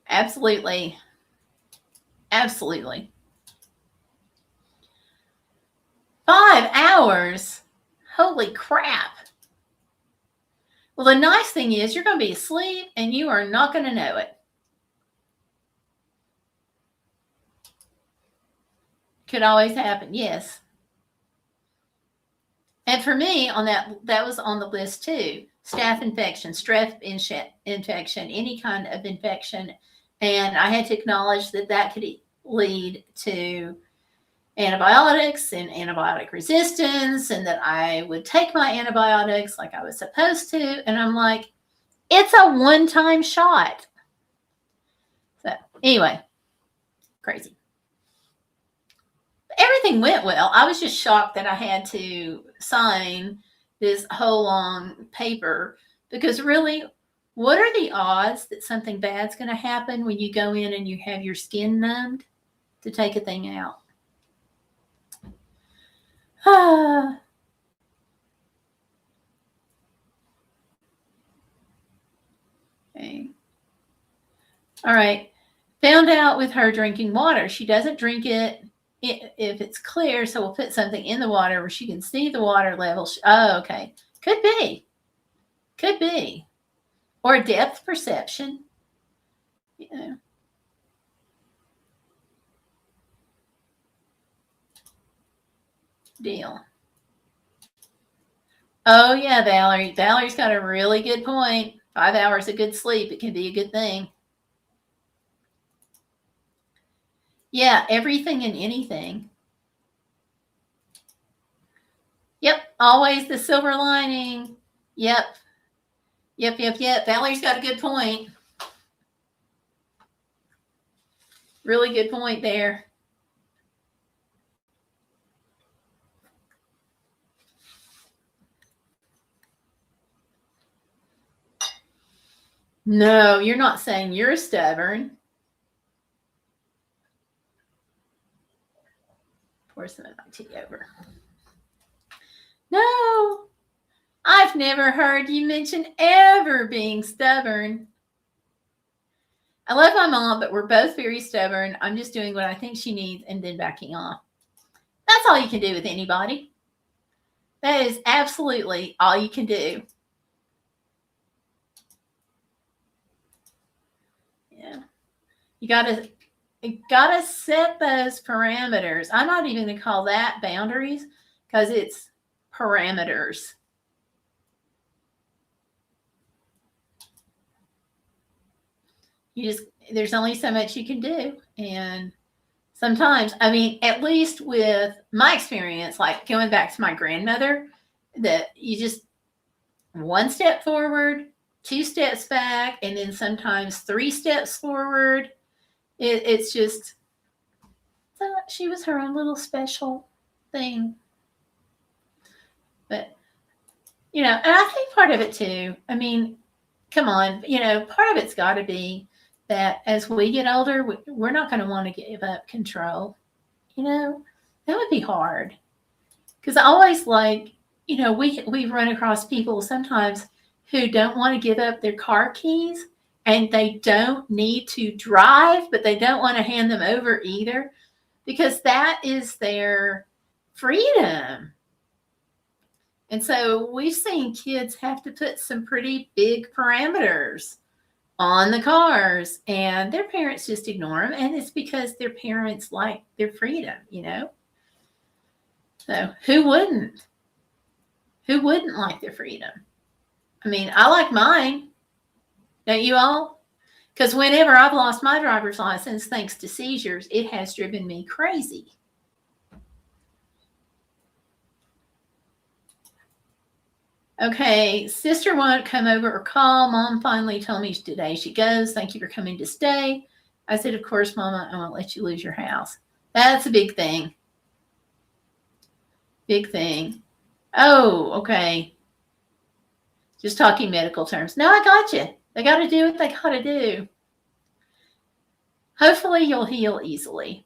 absolutely. Absolutely. 5 hours? Holy crap. Well, the nice thing is you're going to be asleep and you are not going to know it. Could always happen, yes. And for me, on that was on the list too. Staph infection, strep infection, any kind of infection. And I had to acknowledge that could lead to antibiotics and antibiotic resistance, and that I would take my antibiotics like I was supposed to. And I'm like, it's a one-time shot. So anyway, crazy. Everything went well. I was just shocked that I had to sign this whole long paper, because really, what are the odds that something bad's going to happen when you go in and you have your skin numbed to take a thing out? Okay. All right. Found out with her drinking water. She doesn't drink it if it's clear, so we'll put something in the water where she can see the water level. Okay. Could be. Or depth perception. Deal. Oh, yeah, Valerie. Valerie's got a really good point. 5 hours of good sleep, it can be a good thing. Yeah, everything and anything. Yep, always the silver lining. Yep, Yep. Valerie's got a good point. Really good point there. No, you're not saying you're stubborn. Pour some of my tea over. No, I've never heard you mention ever being stubborn. I love my mom, but we're both very stubborn. I'm just doing what I think she needs and then backing off. That's all you can do with anybody. That is absolutely all you can do. Yeah. You gotta set those parameters. I'm not even gonna call that boundaries because it's parameters. There's only so much you can do. And sometimes, I mean, at least with my experience, like going back to my grandmother, that you just one step forward, 2 steps back, and then sometimes 3 steps forward. It's just, she was her own little special thing. But, and I think part of it too, I mean, come on, part of it's got to be that as we get older, we're not going to want to give up control. That would be hard. Because I always we run across people sometimes who don't want to give up their car keys, and they don't need to drive, but they don't want to hand them over either, because that is their freedom. And so we've seen kids have to put some pretty big parameters on the cars, and their parents just ignore them. And it's because their parents like their freedom, So who wouldn't? Who wouldn't like their freedom? I mean, I like mine. Don't you all? Because whenever I've lost my driver's license, thanks to seizures, it has driven me crazy. Okay, sister won't come over or call. Mom finally told me today she goes. Thank you for coming to stay. I said, of course, Mama, I won't let you lose your house. That's a big thing. Big thing. Oh, okay. Just talking medical terms. No, I got you. They got to do what they got to do. Hopefully you'll heal easily.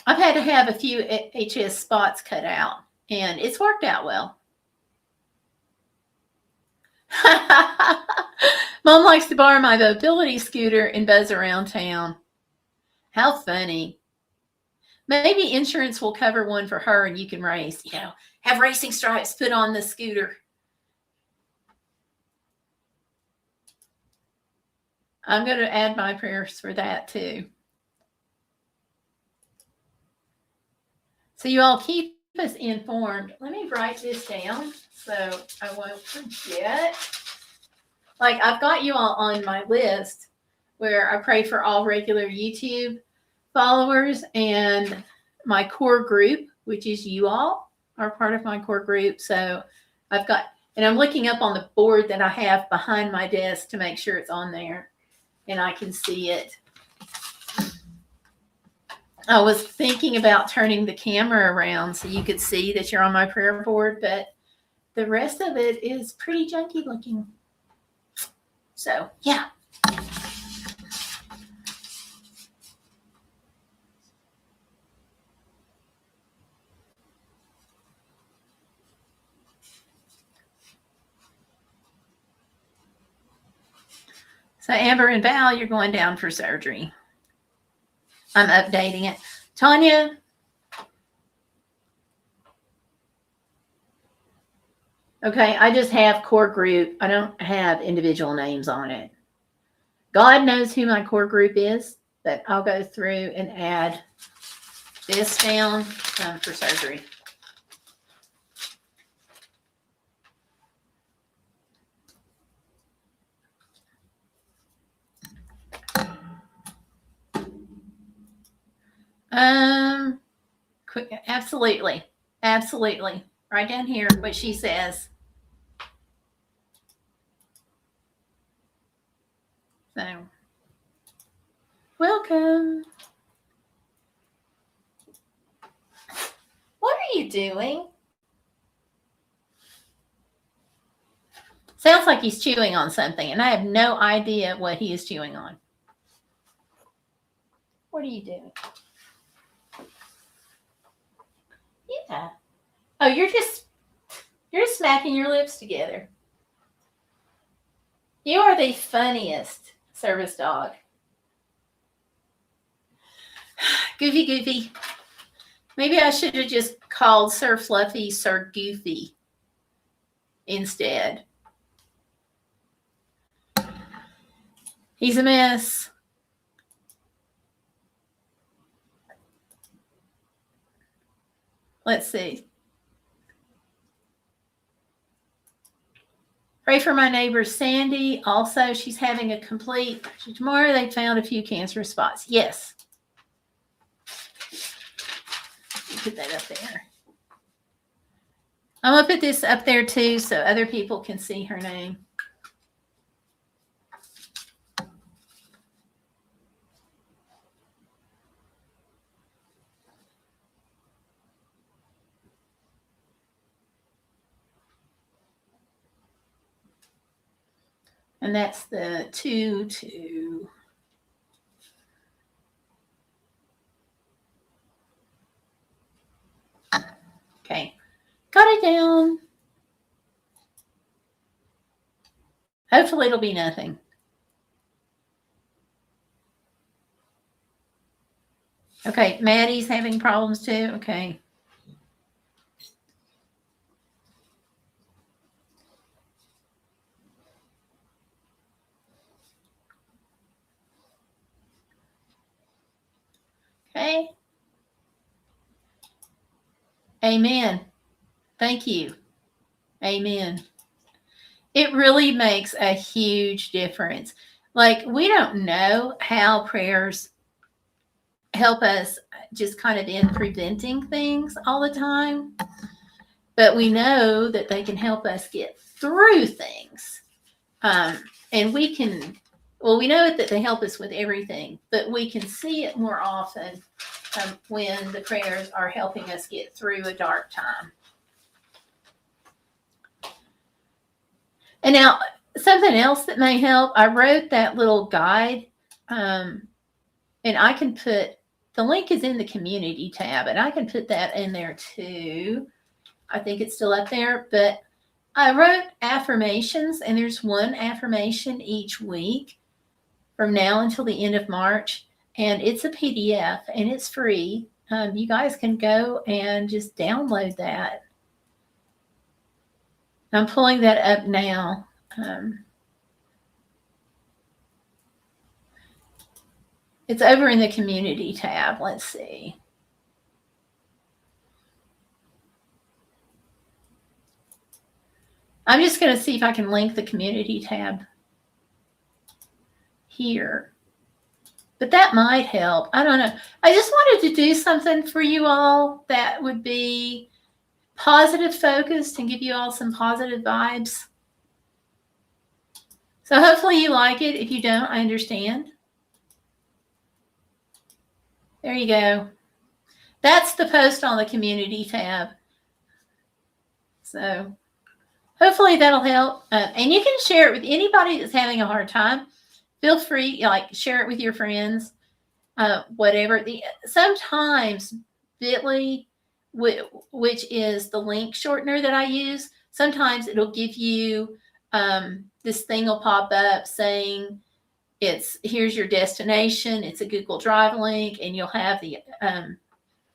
I've had to have a few HS spots cut out, and it's worked out well. Mom likes to borrow my mobility scooter and buzz around town. How funny. Maybe insurance will cover one for her and you can race. Have racing stripes put on the scooter. I'm going to add my prayers for that too. So you all keep us informed. Let me write this down so I won't forget. Like, I've got you all on my list where I pray for all regular YouTube followers, and my core group, which is you all, are part of my core group. So I've got, and I'm looking up on the board that I have behind my desk to make sure it's on there and I can see it. I was thinking about turning the camera around so you could see that you're on my prayer board, but the rest of it is pretty junky looking. So, yeah. So, Amber and Val, you're going down for surgery. I'm updating it. Tanya. Okay, I just have core group. I don't have individual names on it. God knows who my core group is, but I'll go through and add this down for surgery. Absolutely. Right down here, what she says. So, welcome. What are you doing? Sounds like he's chewing on something, and I have no idea what he is chewing on. What are you doing? Yeah. Oh, you're just smacking your lips together. You are the funniest service dog. Goofy, Goofy. Maybe I should have just called Sir Fluffy Sir Goofy instead. He's a mess. Let's see. Pray for my neighbor Sandy. Also, she's having a complete. Tomorrow they found a few cancerous spots. Yes. Put that up there. I'm going to put this up there too so other people can see her name. And that's the 2-2. Okay. Got it down. Hopefully it'll be nothing. Okay, Maddie's having problems too. Okay. Okay. Amen. Thank you. Amen. It really makes a huge difference. Like, we don't know how prayers help us just kind of in preventing things all the time, but we know that they can help us get through things. And we can, we know that they help us with everything, but we can see it more often when the prayers are helping us get through a dark time. And now, something else that may help, I wrote that little guide, and I can put, the link is in the community tab, and I can put that in there too. I think it's still up there, but I wrote affirmations, and there's one affirmation each week from now until the end of March, and it's a PDF, and it's free. You guys can go and just download that. I'm pulling that up now. It's over in the community tab. Let's see. I'm just going to see if I can link the community tab here. But that might help. I don't know. I just wanted to do something for you all that would be positive focused and give you all some positive vibes. So hopefully you like it. If you don't, I understand. There you go. That's the post on the community tab. So hopefully that'll help. And you can share it with anybody that's having a hard time. Feel free, like, share it with your friends, whatever. Sometimes Bitly, which is the link shortener that I use, sometimes it'll give you, this thing will pop up saying here's your destination. It's a Google Drive link, and you'll have the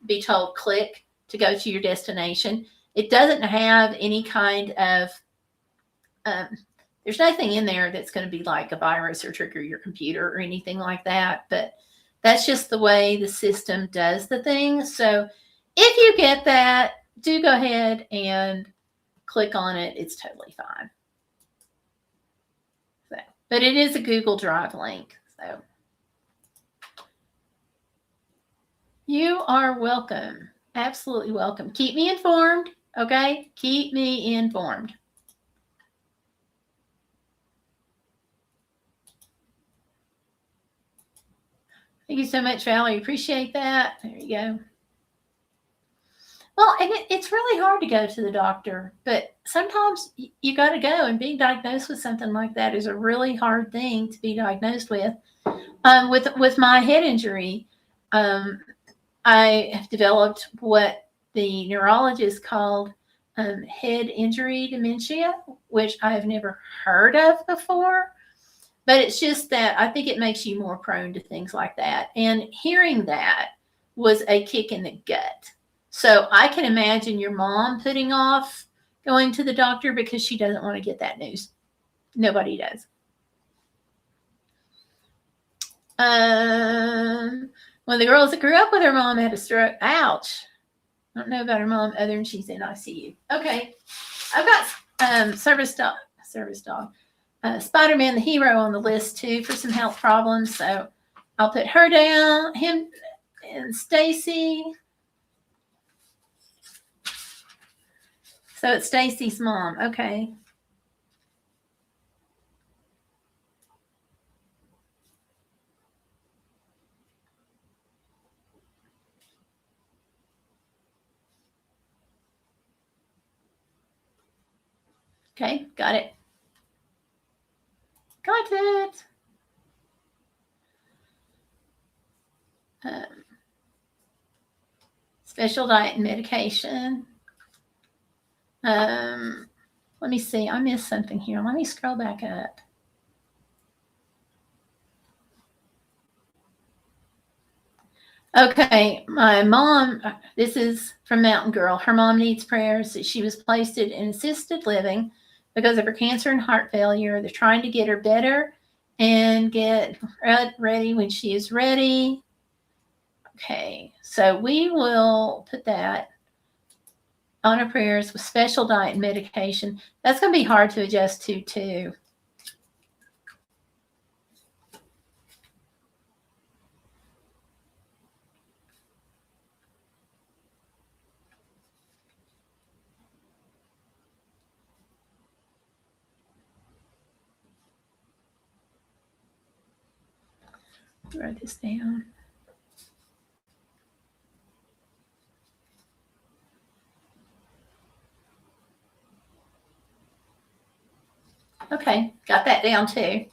be told click to go to your destination. It doesn't have any kind of there's nothing in there that's going to be like a virus or trigger your computer or anything like that, but that's just the way the system does the thing. So if you get that, do go ahead and click on it. It's totally fine. So, but it is a Google Drive link. So you are welcome. Absolutely welcome. Keep me informed. Okay? Keep me informed. Thank you so much, Valerie. Appreciate that. There you go. Well, and it's really hard to go to the doctor, but sometimes you got to go. And being diagnosed with something like that is a really hard thing to be diagnosed with. With my head injury, I have developed what the neurologist called head injury dementia, which I've never heard of before. But it's just that I think it makes you more prone to things like that. And hearing that was a kick in the gut. So I can imagine your mom putting off going to the doctor because she doesn't want to get that news. Nobody does. One of the girls that grew up with her mom had a stroke. Ouch. I don't know about her mom other than she's in ICU. Okay. I've got service dog, Spider-Man the hero on the list too for some health problems. So I'll put her down, him and Stacy. So it's Stacy's mom. Okay. Okay, got it. Got it. Special diet and medication. Let me see. I missed something here. Let me scroll back up. Okay, my mom, this is from Mountain Girl. Her mom needs prayers. She was placed in assisted living because of her cancer and heart failure. They're trying to get her better and get ready when she is ready. Okay, so we will put that on our prayers with special diet and medication. That's going to be hard to adjust to too. Write this down. Okay, got that down too.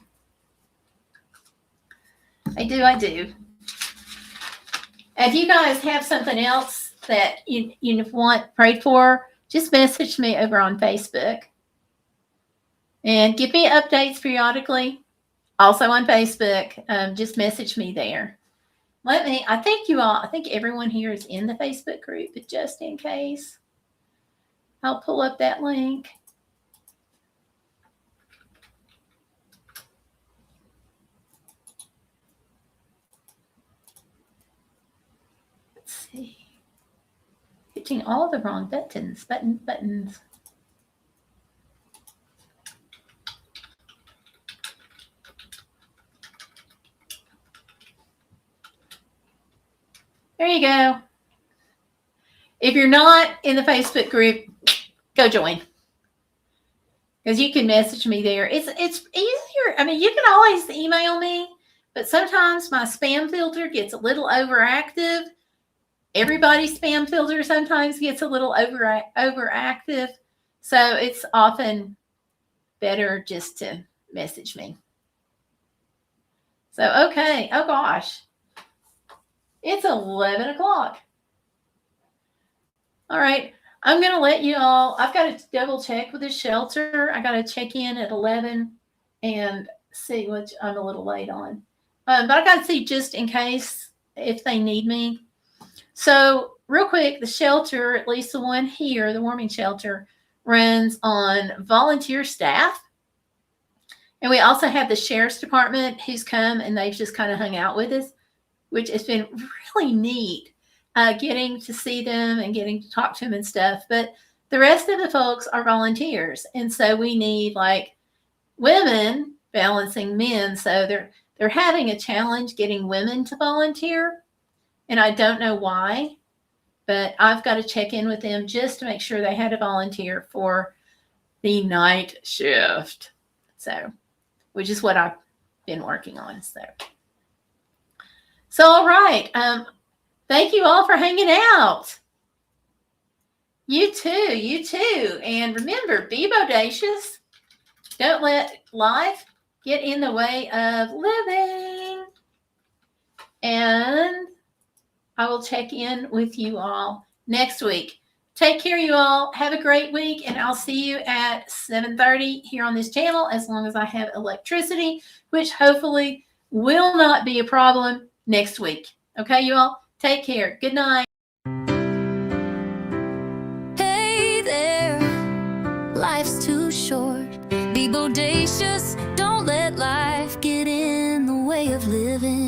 I do. If you guys have something else that you want prayed for, just message me over on Facebook. And give me updates periodically. Also on Facebook, just message me there. I think everyone here is in the Facebook group, but just in case, I'll pull up that link. Let's see. Hitting all the wrong buttons. There you go. If you're not in the Facebook group, go join. Because you can message me there. It's easier. I mean, you can always email me, but sometimes my spam filter gets a little overactive. Everybody's spam filter sometimes gets a little overactive. So it's often better just to message me. So, okay. Oh, gosh. It's 11 o'clock. All right. I'm going to let you all, I've got to double check with the shelter. I got to check in at 11 and see which I'm a little late on. But I got to see just in case if they need me. So real quick, the shelter, at least the one here, the warming shelter, runs on volunteer staff. And we also have the sheriff's department who's come and they've just kind of hung out with us, which has been really neat. Getting to see them and getting to talk to them and stuff. But the rest of the folks are volunteers. And so we need like women balancing men. So they're having a challenge getting women to volunteer. And I don't know why, but I've got to check in with them just to make sure they had a volunteer for the night shift. So, which is what I've been working on. So, all right. Thank you all for hanging out. You too. You too. And remember, be bodacious. Don't let life get in the way of living. And I will check in with you all next week. Take care, you all. Have a great week, and I'll see you at 7:30 here on this channel as long as I have electricity, which hopefully will not be a problem next week. Okay, you all? Take care. Good night. Hey there, life's too short. Be bodacious. Don't let life get in the way of living.